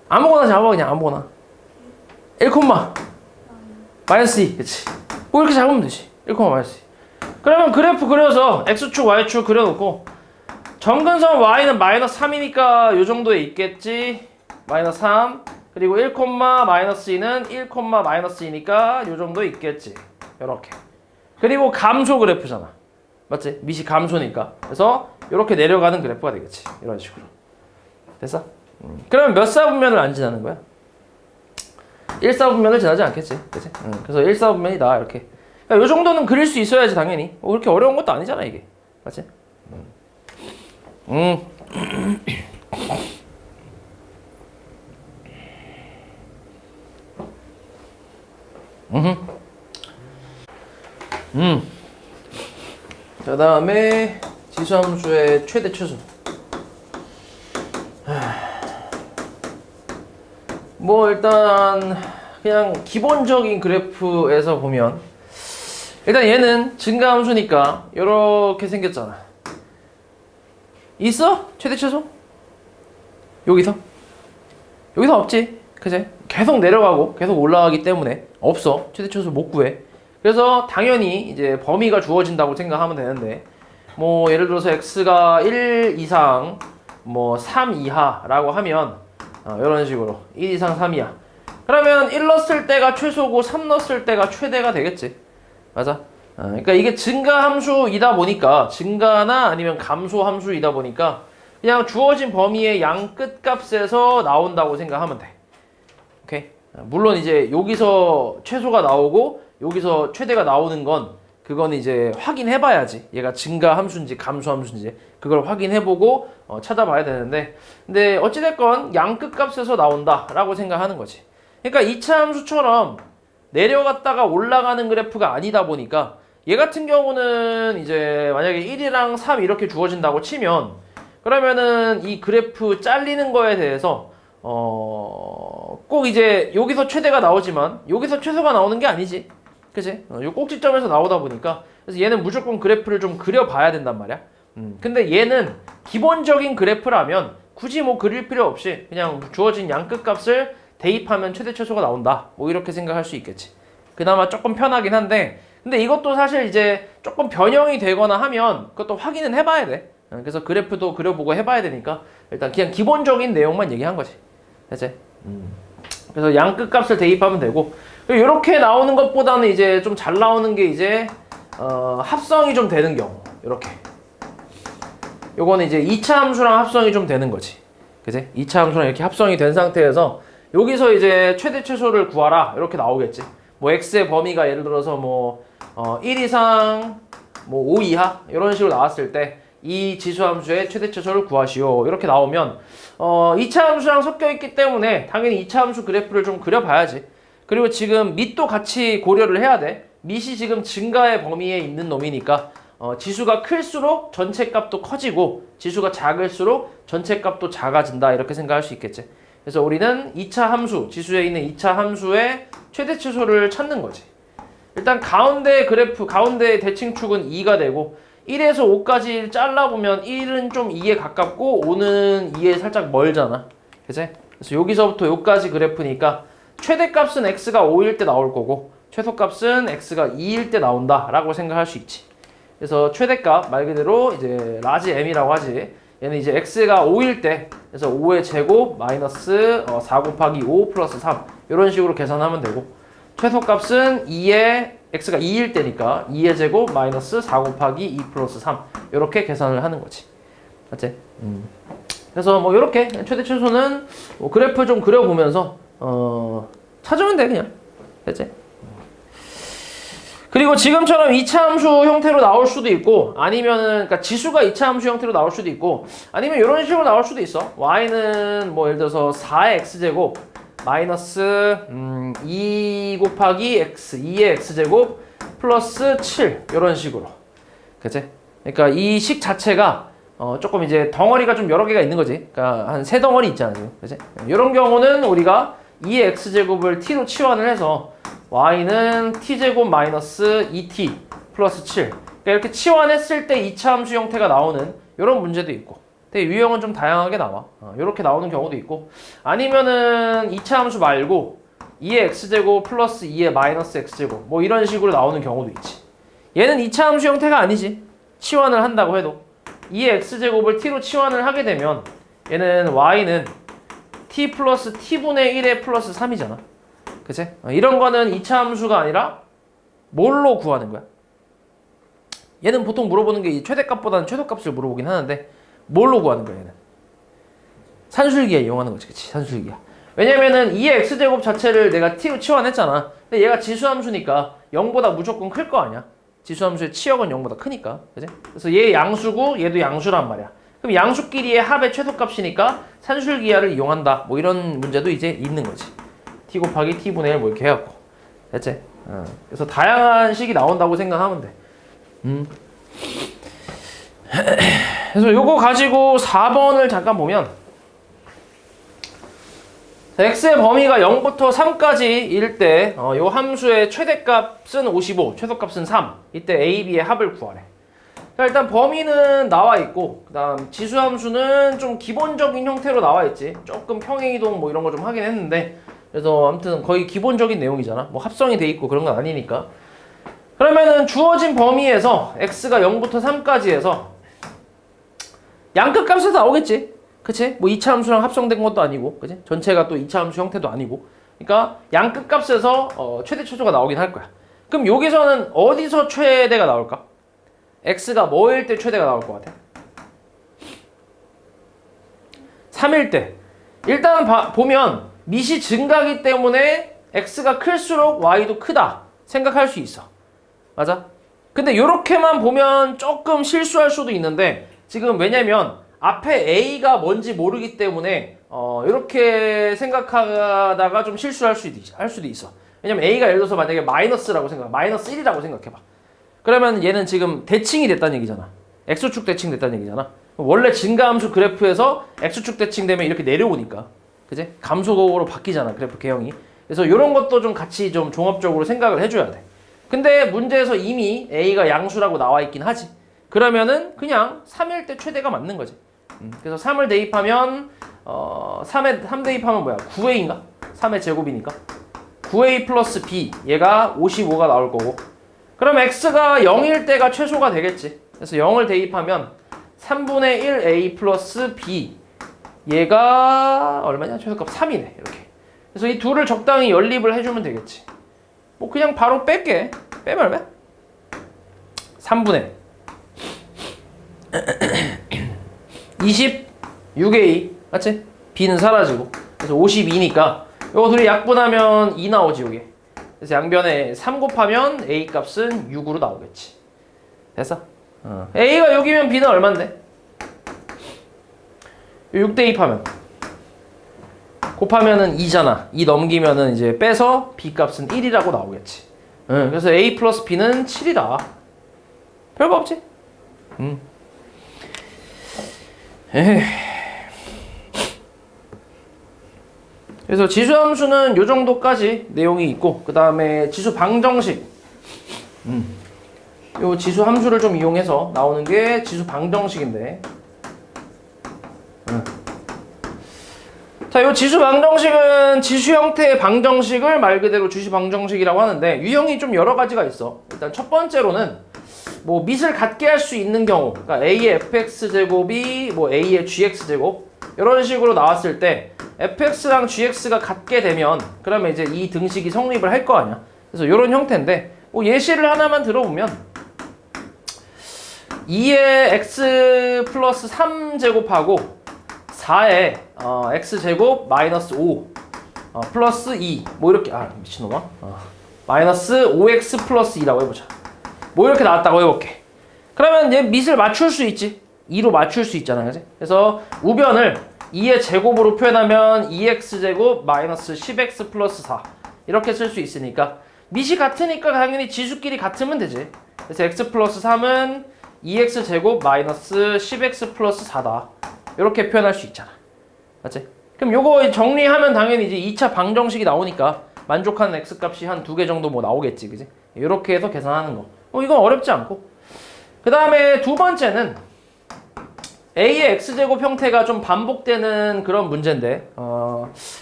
아무거나 잡아. 그냥 아무거나 1 콤마 마이너스 2. 그치? 뭐 이렇게 잡으면 되지. 1 콤마 마이너스 2. 그러면 그래프 그려서 x축 y축 그려놓고 점근선 y는 마이너스 3이니까 요 정도에 있겠지. 마이너스 3. 그리고 1 콤마 마이너스 2는 1 콤마 마이너스 2니까 요 정도에 있겠지. 요렇게. 그리고 감소 그래프잖아. 맞지? 밑이 감소니까. 그래서 요렇게 내려가는 그래프가 되겠지. 이런 식으로. 됐어? 그러면 몇 사분면을 안 지나는 거야? 1사분면을 지나지 않겠지. 그치? 그래서 1사분면이다. 이렇게. 그러니까 요 정도는 그릴 수 있어야지 당연히. 그렇게 어려운 것도 아니잖아 이게. 맞지? 자, 다음에 지수함수의 최대 최소. 뭐 일단 그냥 기본적인 그래프에서 보면 일단 얘는 증가함수니까 이렇게 생겼잖아. 있어? 최대 최소? 여기서 없지. 그치? 계속 내려가고 계속 올라가기 때문에 없어. 최대 최소 못 구해. 그래서 당연히 이제 범위가 주어진다고 생각하면 되는데 뭐 예를 들어서 x가 1 이상 뭐 3 이하라고 하면 이런 식으로 1 이상 3 이하. 그러면 1 넣었을 때가 최소고 3 넣었을 때가 최대가 되겠지. 맞아? 그러니까 이게 증가 함수이다 보니까 증가나 아니면 감소 함수이다 보니까 그냥 주어진 범위의 양 끝값에서 나온다고 생각하면 돼. 오케이? 물론 이제 여기서 최소가 나오고 여기서 최대가 나오는 건 그건 이제 확인해 봐야지. 얘가 증가 함수인지 감소 함수인지 그걸 확인해 보고 찾아봐야 되는데 근데 어찌됐건 양 끝값에서 나온다라고 생각하는 거지. 그러니까 2차 함수처럼 내려갔다가 올라가는 그래프가 아니다 보니까 얘 같은 경우는 이제 만약에 1이랑 3 이렇게 주어진다고 치면 그러면은 이 그래프 잘리는 거에 대해서 꼭 이제 여기서 최대가 나오지만 여기서 최소가 나오는 게 아니지. 그치? 요 꼭지점에서 나오다 보니까 그래서 얘는 무조건 그래프를 좀 그려봐야 된단 말이야. 근데 얘는 기본적인 그래프라면 굳이 뭐 그릴 필요 없이 그냥 주어진 양끝값을 대입하면 최대 최소가 나온다. 뭐 이렇게 생각할 수 있겠지. 그나마 조금 편하긴 한데 근데 이것도 사실 이제 조금 변형이 되거나 하면 그것도 확인은 해봐야 돼. 그래서 그래프도 그려보고 해봐야 되니까 일단 그냥 기본적인 내용만 얘기한 거지. 됐지? 그래서 양 끝값을 대입하면 되고 이렇게 나오는 것보다는 이제 좀 잘 나오는 게 이제 합성이 좀 되는 경우 이렇게 요거는 이제 2차 함수랑 합성이 좀 되는 거지. 그지? 2차 함수랑 이렇게 합성이 된 상태에서 여기서 이제 최대 최소를 구하라 이렇게 나오겠지. 뭐 x의 범위가 예를 들어서 뭐 1 이상 뭐 5 이하 이런 식으로 나왔을 때 이 지수 함수의 최대 최소를 구하시오 이렇게 나오면 2차 함수랑 섞여 있기 때문에 당연히 2차 함수 그래프를 좀 그려봐야지. 그리고 지금 밑도 같이 고려를 해야 돼. 밑이 지금 증가의 범위에 있는 놈이니까 지수가 클수록 전체 값도 커지고 지수가 작을수록 전체 값도 작아진다 이렇게 생각할 수 있겠지. 그래서 우리는 2차 함수, 지수에 있는 2차 함수의 최대 최소를 찾는 거지. 일단 가운데 그래프, 가운데 대칭축은 2가 되고 1에서 5까지 잘라보면 1은 좀 2에 가깝고 5는 2에 살짝 멀잖아. 그치? 그래서 여기서부터 여기까지 그래프니까 최대값은 x가 5일 때 나올 거고 최소값은 x가 2일 때 나온다 라고 생각할 수 있지. 그래서 최대값 말 그대로 이제 라지 m이라고 하지. 얘는 이제 x가 5일 때 그래서 5의 제곱 마이너스 4 곱하기 5 플러스 3 이런 식으로 계산하면 되고 최소값은 2의 x가 2일 때니까 2의 제곱 마이너스 4 곱하기 2 플러스 3 이렇게 계산을 하는 거지. 맞지? 그래서 뭐 이렇게 최대 최소는 뭐 그래프 좀 그려보면서 찾으면 돼 그냥. 됐지? 그리고 지금처럼 2차 함수 형태로 나올 수도 있고 아니면은 그러니까 지수가 2차 함수 형태로 나올 수도 있고 아니면 이런 식으로 나올 수도 있어. y는 뭐 예를 들어서 4의 x제곱 마이너스 2 곱하기 x 2의 x제곱 플러스 7 이런 식으로. 그치? 그러니까 이 식 자체가 조금 이제 덩어리가 좀 여러 개가 있는 거지. 그러니까 한 세 덩어리 있잖아 지금. 그치? 이런 경우는 우리가 2의 x제곱을 t로 치환을 해서 y는 t제곱 마이너스 2t 플러스 7 그러니까 이렇게 치환했을 때 2차 함수 형태가 나오는 이런 문제도 있고 되게 유형은 좀 다양하게 나와. 이렇게 나오는 경우도 있고 아니면은 2차 함수 말고 2의 x제곱 플러스 2의 마이너스 x제곱 뭐 이런 식으로 나오는 경우도 있지. 얘는 2차 함수 형태가 아니지. 치환을 한다고 해도 2의 x제곱을 t로 치환을 하게 되면 얘는 y는 t 플러스 t분의 1의 플러스 3이잖아. 그치? 이런 거는 2차 함수가 아니라 뭘로 구하는 거야? 얘는 보통 물어보는 게 이 최대값보다는 최소값을 물어보긴 하는데 뭘로 구하는 거야 얘는? 산술기에 이용하는 거지. 그치? 산술기야. 왜냐면은 2의 x제곱 자체를 내가 t로 치환했잖아. 근데 얘가 지수함수니까 0보다 무조건 클 거 아니야. 지수함수의 치역은 0보다 크니까. 그치? 그래서 얘 양수고 얘도 양수란 말이야. 그럼 양수끼리의 합의 최소값이니까 산술기하를 이용한다. 뭐 이런 문제도 이제 있는 거지. t 곱하기 t분의 1 뭐 이렇게 해갖고. 됐지? 그래서 다양한 식이 나온다고 생각하면 돼. 그래서 요거 가지고 4번을 잠깐 보면 x의 범위가 0부터 3까지일 때 요 함수의 최대값은 55, 최소값은 3 이때 a, b의 합을 구하래. 자, 일단 범위는 나와 있고 그 다음 지수함수는 좀 기본적인 형태로 나와 있지. 조금 평행이동 뭐 이런 거 좀 하긴 했는데 그래서 아무튼 거의 기본적인 내용이잖아. 뭐 합성이 돼 있고 그런 건 아니니까. 그러면은 주어진 범위에서 x가 0부터 3까지 해서 양끝 값에서 나오겠지. 그치? 뭐 2차 함수랑 합성된 것도 아니고, 그치? 전체가 또 2차 함수 형태도 아니고. 그러니까 양끝 값에서 최대 최소가 나오긴 할 거야. 그럼 여기서는 어디서 최대가 나올까? x가 뭐일 때 최대가 나올 것 같아? 3일 때. 일단 보면 밑이 증가하기 때문에 x가 클수록 y도 크다 생각할 수 있어. 맞아? 근데 요렇게만 보면 조금 실수할 수도 있는데 지금 왜냐면 앞에 a가 뭔지 모르기 때문에 이렇게 생각하다가 좀 실수할 수도 있어. 왜냐면 a가 예를 들어서 만약에 마이너스라고 마이너스 1이라고 생각해봐. 그러면 얘는 지금 대칭이 됐다는 얘기잖아. x축 대칭 됐다는 얘기잖아. 원래 증가함수 그래프에서 x축 대칭되면 이렇게 내려오니까. 그지? 감소로 바뀌잖아 그래프 개형이. 그래서 이런 것도 좀 같이 좀 종합적으로 생각을 해줘야 돼. 근데 문제에서 이미 a가 양수라고 나와 있긴 하지. 그러면은 그냥 3일 때 최대가 맞는 거지. 그래서 3을 대입하면 3 대입하면 뭐야? 9a인가? 3의 제곱이니까 9a 플러스 b 얘가 55가 나올 거고 그럼 x가 0일 때가 최소가 되겠지. 그래서 0을 대입하면 3분의 1a 플러스 b 얘가 얼마냐? 최소값 3이네 이렇게. 그래서 이 둘을 적당히 연립을 해주면 되겠지. 뭐 그냥 바로 뺄게. 빼면 얼마야? 3분의 26a 맞지? b는 사라지고 그래서 52니까 요거 둘이 약분하면 2 나오지 요게. 그래서 양변에 3 곱하면 a 값은 6으로 나오겠지. 됐어? a가 6이면 b는 얼만데? 6 대입하면 곱하면은 2잖아. 2 넘기면은 이제 빼서 b 값은 1이라고 나오겠지. 그래서 a 플러스 b는 7이다. 별거 없지? 에헤. 그래서 지수 함수는 요 정도까지 내용이 있고, 그 다음에 지수 방정식. 요 지수 함수를 좀 이용해서 나오는 게 지수 방정식인데. 자, 요 지수 방정식은 지수 형태의 방정식을 말 그대로 지수 방정식이라고 하는데, 유형이 좀 여러 가지가 있어. 일단 첫 번째로는 뭐 밑을 같게 할 수 있는 경우, 그러니까 a의 fx제곱이 뭐 a의 gx제곱 이런 식으로 나왔을 때 fx랑 gx가 같게 되면 그러면 이제 이 등식이 성립을 할 거 아니야. 그래서 이런 형태인데 뭐 예시를 하나만 들어보면 2의 x 플러스 3제곱하고 4의 x제곱 마이너스 5 플러스 2 뭐 이렇게 미친놈아 마이너스 5x 플러스 2라고 해보자. 뭐 이렇게 나왔다고 해볼게. 그러면 얘 밑을 맞출 수 있지. 2로 맞출 수 있잖아, 그지? 그래서 우변을 2의 제곱으로 표현하면 2x제곱 마이너스 10x 플러스 4 이렇게 쓸 수 있으니까 밑이 같으니까 당연히 지수끼리 같으면 되지. 그래서 x 플러스 3은 2x제곱 마이너스 10x 플러스 4다 이렇게 표현할 수 있잖아. 맞지? 그럼 요거 정리하면 당연히 이제 2차 방정식이 나오니까 만족하는 x값이 한 2개 정도 뭐 나오겠지, 그지? 이렇게 해서 계산하는 거. 이건 어렵지 않고. 그 다음에 두 번째는 a의 x제곱 형태가 좀 반복되는 그런 문제인데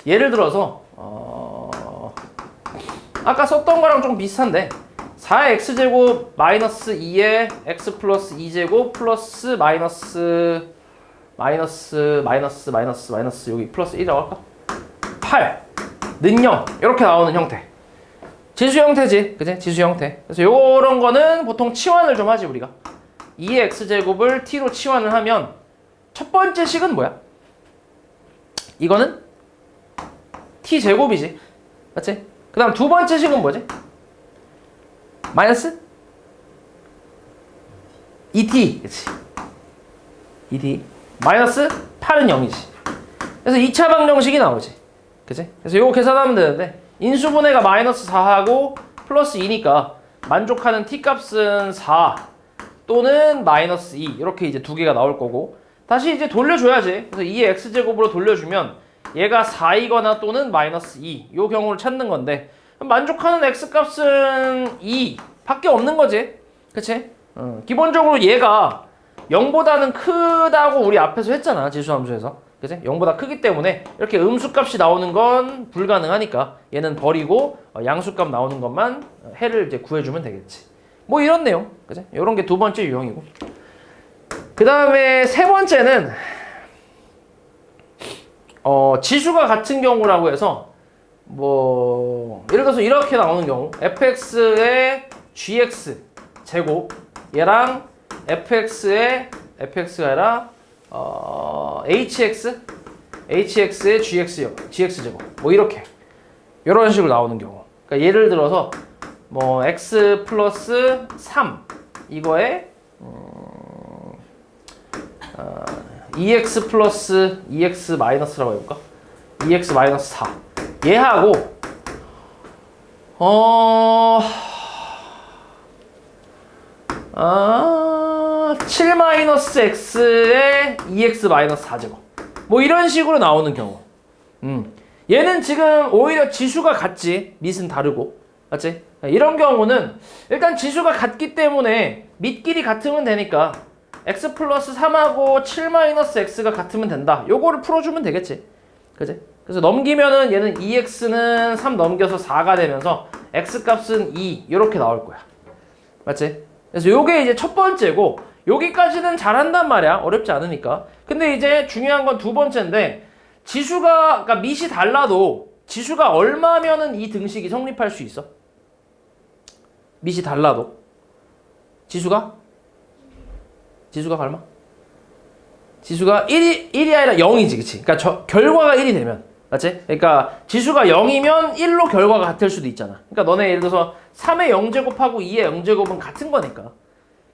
예를 들어서 아까 썼던 거랑 좀 비슷한데 4의 x제곱 마이너스 2의 x 플러스 2제곱 플러스 마이너스 여기 플러스 1이라고 할까? 8는 0 이렇게 나오는 형태. 지수 형태지, 그치? 지수 형태. 그래서 요런 거는 보통 치환을 좀 하지, 우리가. 2의 x제곱을 t로 치환을 하면 첫 번째 식은 뭐야? 이거는 t제곱이지, 맞지? 그 다음 두 번째 식은 뭐지? 마이너스 2t, 그치? 2t 마이너스 8은 0이지. 그래서 2차 방정식이 나오지, 그치? 그래서 요거 계산하면 되는데 인수분해가 마이너스 4하고 플러스 2니까 만족하는 t값은 4 또는 마이너스 2 이렇게 이제 두 개가 나올 거고 다시 이제 돌려줘야지. 그래서 2의 x제곱으로 돌려주면 얘가 4이거나 또는 마이너스 2 요 경우를 찾는 건데 만족하는 x값은 2 밖에 없는 거지, 그치? 기본적으로 얘가 0보다는 크다고 우리 앞에서 했잖아, 지수함수에서. 그치? 0보다 크기 때문에 이렇게 음수값이 나오는 건 불가능하니까 얘는 버리고 양수값 나오는 것만 해를 이제 구해주면 되겠지. 뭐 이런 내용, 그치? 이런 게 두 번째 유형이고. 그 다음에 세 번째는 지수가 같은 경우라고 해서 뭐 예를 들어서 이렇게 나오는 경우 fx의 gx 제곱 얘랑 fx가 아니라 hx의 gx제곱 뭐 이렇게 이런 식으로 나오는 경우. 그러니까 예를 들어서 뭐 x 플러스 3 이거에 2x 플러스 2x 마이너스라고 해볼까? 2x 마이너스 4 얘하고 7 마이너스 x의 2x 마이너스 4제곱 뭐 이런 식으로 나오는 경우. 얘는 지금 오히려 지수가 같지, 밑은 다르고, 맞지? 이런 경우는 일단 지수가 같기 때문에 밑끼리 같으면 되니까 x 플러스 3하고 7 마이너스 x가 같으면 된다. 요거를 풀어주면 되겠지, 그치? 그래서 넘기면은 얘는 2x는 3 넘겨서 4가 되면서 x 값은 2 이렇게 나올 거야, 맞지? 그래서 요게 이제 첫 번째고 여기까지는 잘한단 말이야, 어렵지 않으니까. 근데 이제 중요한 건 두 번째인데 지수가, 그러니까 밑이 달라도 지수가 얼마면은 이 등식이 성립할 수 있어? 밑이 달라도 지수가 얼마? 지수가 1이 아니라 0이지, 그치? 그러니까 결과가 1이 되면, 맞지? 그러니까 지수가 0이면 1로 결과가 같을 수도 있잖아. 그러니까 너네 예를 들어서 3의 0제곱하고 2의 0제곱은 같은 거니까,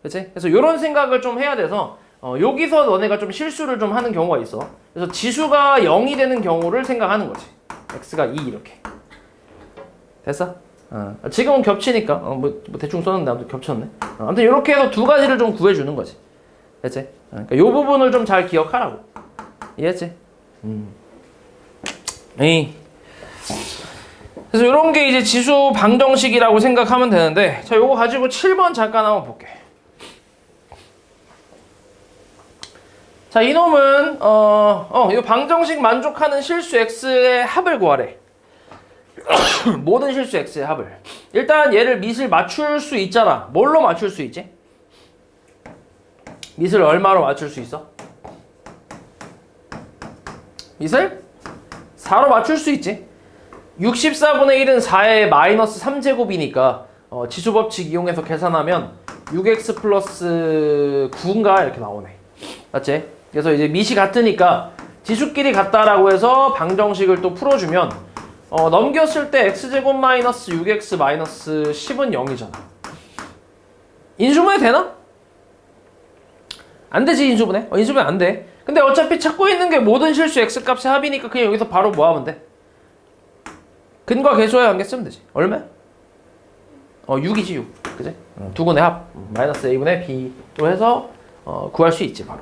그치? 그래서 이런 생각을 좀 해야 돼서 여기서 너네가 좀 실수를 좀 하는 경우가 있어. 그래서 지수가 0이 되는 경우를 생각하는 거지. x가 2 이렇게. 됐어? 지금은 겹치니까 뭐 대충 썼는데 아무튼 겹쳤네. 아무튼 이렇게 해서 두 가지를 좀 구해주는 거지. 됐지? 그러니까 이 부분을 좀 잘 기억하라고. 이해했지? 에이. 그래서 이런 게 이제 지수 방정식이라고 생각하면 되는데, 자, 요거 가지고 7번 잠깐 한번 볼게. 자, 이놈은 이 방정식 만족하는 실수 x의 합을 구하래. 모든 실수 x의 합을. 일단 얘를 밑을 맞출 수 있잖아. 뭘로 맞출 수 있지? 밑을 얼마로 맞출 수 있어? 밑을 4로 맞출 수 있지. 64분의 1은 4의 마이너스 3제곱이니까 지수법칙 이용해서 계산하면 6x 플러스 9인가 이렇게 나오네. 맞지? 그래서 이제 밑이 같으니까 지수끼리 같다라고 해서 방정식을 또 풀어주면 넘겼을 때 x제곱 마이너스 6x 마이너스 10은 0이잖아. 인수분해 되나? 안 되지, 인수분해. 인수분해 안 돼. 근데 어차피 찾고 있는 게 모든 실수 x값의 합이니까 그냥 여기서 바로 뭐 하면 돼? 근과 계수와의 관계 쓰면 되지. 얼마? 6이지, 6. 그지? 두근의 합. 마이너스 a분의 b로 해서 구할 수 있지, 바로.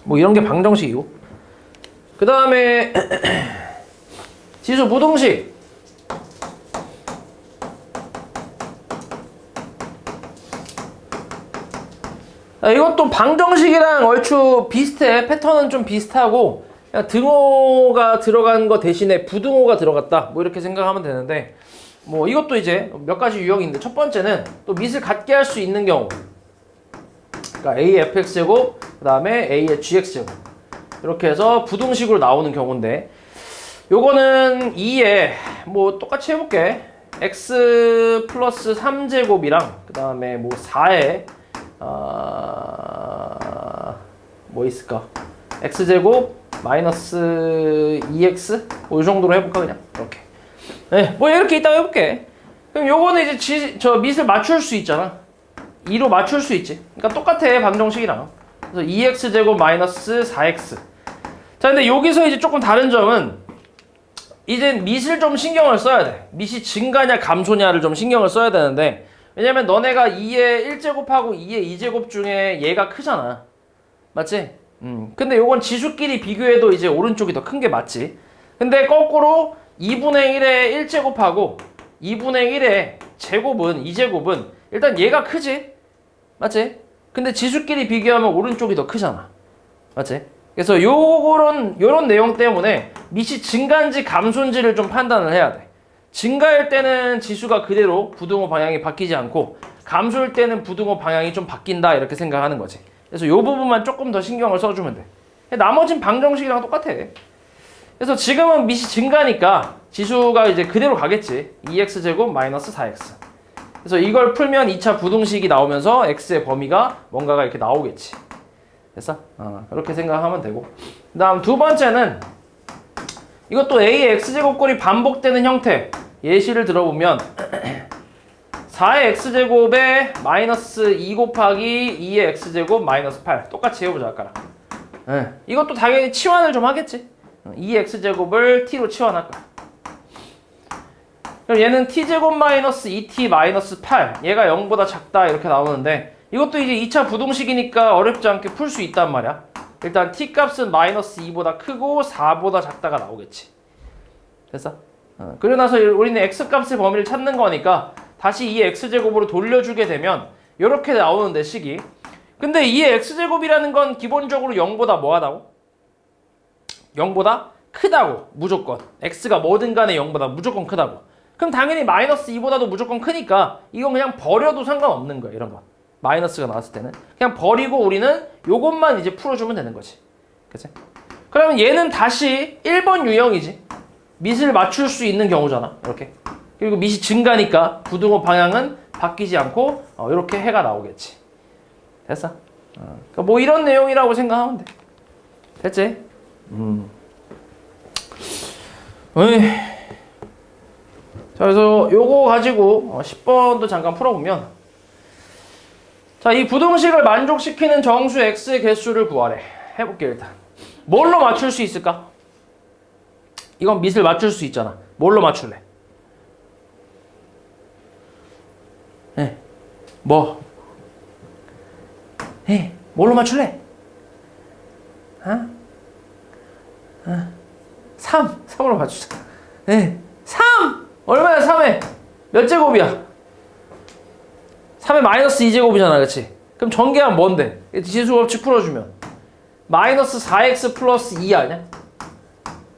뭐 이런 게 방정식이고. 그 다음에 지수 부등식. 이것도 방정식이랑 얼추 비슷해. 패턴은 좀 비슷하고 그냥 등호가 들어간 거 대신에 부등호가 들어갔다, 뭐 이렇게 생각하면 되는데, 뭐 이것도 이제 몇 가지 유형인데, 첫 번째는 또 밑을 같게 할 수 있는 경우. 그러니까 a fx제곱 그 다음에 a의 gx제곱 이렇게 해서 부등식으로 나오는 경우인데, 요거는 2에 뭐 똑같이 해볼게. x 플러스 3제곱이랑 그 다음에 뭐 4에 뭐 있을까? x제곱 마이너스 2x 뭐 이 정도로 해볼까 그냥 이렇게. 네, 뭐 이렇게 이따가 해볼게. 그럼 요거는 이제 저 밑을 맞출 수 있잖아. 2로 맞출 수 있지. 그러니까 똑같아, 방정식이랑. 그래서 2x제곱 마이너스 4x. 자, 근데 여기서 이제 조금 다른 점은 이제 밑을 좀 신경을 써야 돼. 밑이 증가냐 감소냐를 좀 신경을 써야 되는데, 왜냐면 너네가 2의 1제곱하고 2의 2제곱 중에 얘가 크잖아. 맞지? 근데 요건 지수끼리 비교해도 이제 오른쪽이 더 큰 게 맞지. 근데 거꾸로 2분의 1의 1제곱하고 2분의 1의 제곱은 2제곱은 일단 얘가 크지? 맞지? 근데 지수끼리 비교하면 오른쪽이 더 크잖아. 맞지? 그래서 요런 내용 때문에 밑이 증가인지 감소인지를 좀 판단을 해야 돼. 증가일 때는 지수가 그대로 부등호 방향이 바뀌지 않고, 감소일 때는 부등호 방향이 좀 바뀐다, 이렇게 생각하는 거지. 그래서 요 부분만 조금 더 신경을 써주면 돼. 나머진 방정식이랑 똑같아. 그래서 지금은 밑이 증가니까 지수가 이제 그대로 가겠지. 2x제곱 마이너스 4x. 그래서 이걸 풀면 2차 부등식이 나오면서 x의 범위가 뭔가가 이렇게 나오겠지. 됐어? 그렇게 생각하면 되고. 그 다음 두 번째는 이것도 a의 x제곱꼴이 반복되는 형태. 예시를 들어보면 4의 x제곱에 마이너스 2 곱하기 2의 x제곱 마이너스 8. 똑같이 해보자, 아까랑. 이것도 당연히 치환을 좀 하겠지. 2x제곱을 t로 치환할 거야. 그럼 얘는 t제곱 마이너스 2t 마이너스 8. 얘가 0보다 작다, 이렇게 나오는데, 이것도 이제 2차 부등식이니까 어렵지 않게 풀 수 있단 말이야. 일단 t 값은 마이너스 2보다 크고 4보다 작다가 나오겠지. 됐어? 그러고 나서 우리는 x 값의 범위를 찾는 거니까 다시 이 x제곱으로 돌려주게 되면 이렇게 나오는데, 식이. 근데 이 x제곱이라는 건 기본적으로 0보다 뭐 하다고? 0보다 크다고, 무조건. x가 뭐든 간에 0보다 무조건 크다고. 그럼 당연히 마이너스 2보다도 무조건 크니까 이건 그냥 버려도 상관없는 거야, 이런 거. 마이너스가 나왔을 때는 그냥 버리고 우리는 요것만 이제 풀어주면 되는 거지. 그치? 그러면 얘는 다시 1번 유형이지. 밑을 맞출 수 있는 경우잖아, 이렇게. 그리고 밑이 증가니까 부등호 방향은 바뀌지 않고 이렇게 해가 나오겠지. 됐어? 그러니까 뭐 이런 내용이라고 생각하면 돼. 됐지? 어이. 자, 그래서 요거 가지고 10번도 잠깐 풀어보면, 자, 이 부등식을 만족시키는 정수 x의 개수를 구하래. 해볼게 일단. 뭘로 맞출 수 있을까? 이건 밑을 맞출 수 있잖아. 뭘로 맞출래? 네. 뭐? 네. 뭘로 맞출래? 3으로 맞추자. 네. 3! 얼마야 3에? 몇 제곱이야? 3에 마이너스 2제곱이잖아, 그치? 그럼 전개하면 뭔데? 지수법칙 풀어주면 마이너스 4x 플러스 2 아니야?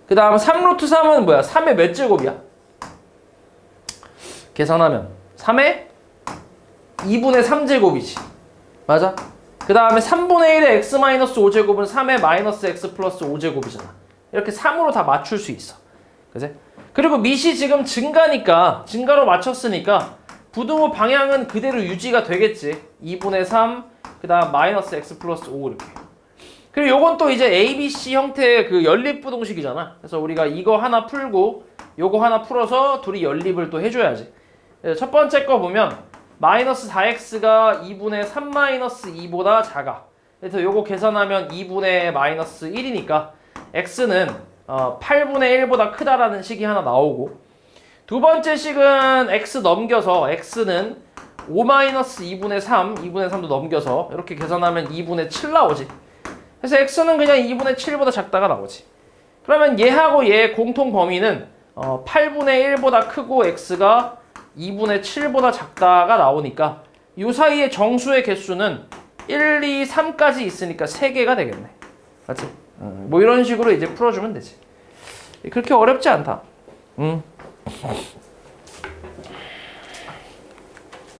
그 다음 3루트 3은 뭐야? 3의 몇 제곱이야? 계산하면 3의 2분의 3제곱이지. 맞아? 그 다음에 3분의 1의 x 마이너스 5제곱은 3의 마이너스 x 플러스 5제곱이잖아. 이렇게 3으로 다 맞출 수 있어. 그치? 그리고 밑이 지금 증가니까, 증가로 맞췄으니까 부등호 방향은 그대로 유지가 되겠지. 2분의 3, 그 다음 마이너스 x 플러스 5 이렇게. 그리고 요건 또 이제 ABC 형태의 그 연립부등식이잖아. 그래서 우리가 이거 하나 풀고 요거 하나 풀어서 둘이 연립을 또 해줘야지. 첫 번째 거 보면 마이너스 4x가 2분의 3 마이너스 2보다 작아. 그래서 요거 계산하면 2분의 마이너스 1이니까 x는 8분의 1보다 크다라는 식이 하나 나오고, 두 번째 식은 x 넘겨서 x는 5 마이너스 2분의 3, 2분의 3도 넘겨서 이렇게 계산하면 2분의 7 나오지. 그래서 x는 그냥 2분의 7보다 작다가 나오지. 그러면 얘하고 얘의 공통 범위는 8분의 1보다 크고 x가 2분의 7보다 작다가 나오니까 이 사이의 정수의 개수는 1, 2, 3까지 있으니까 3개가 되겠네. 맞지? 뭐 이런 식으로 이제 풀어주면 되지. 그렇게 어렵지 않다.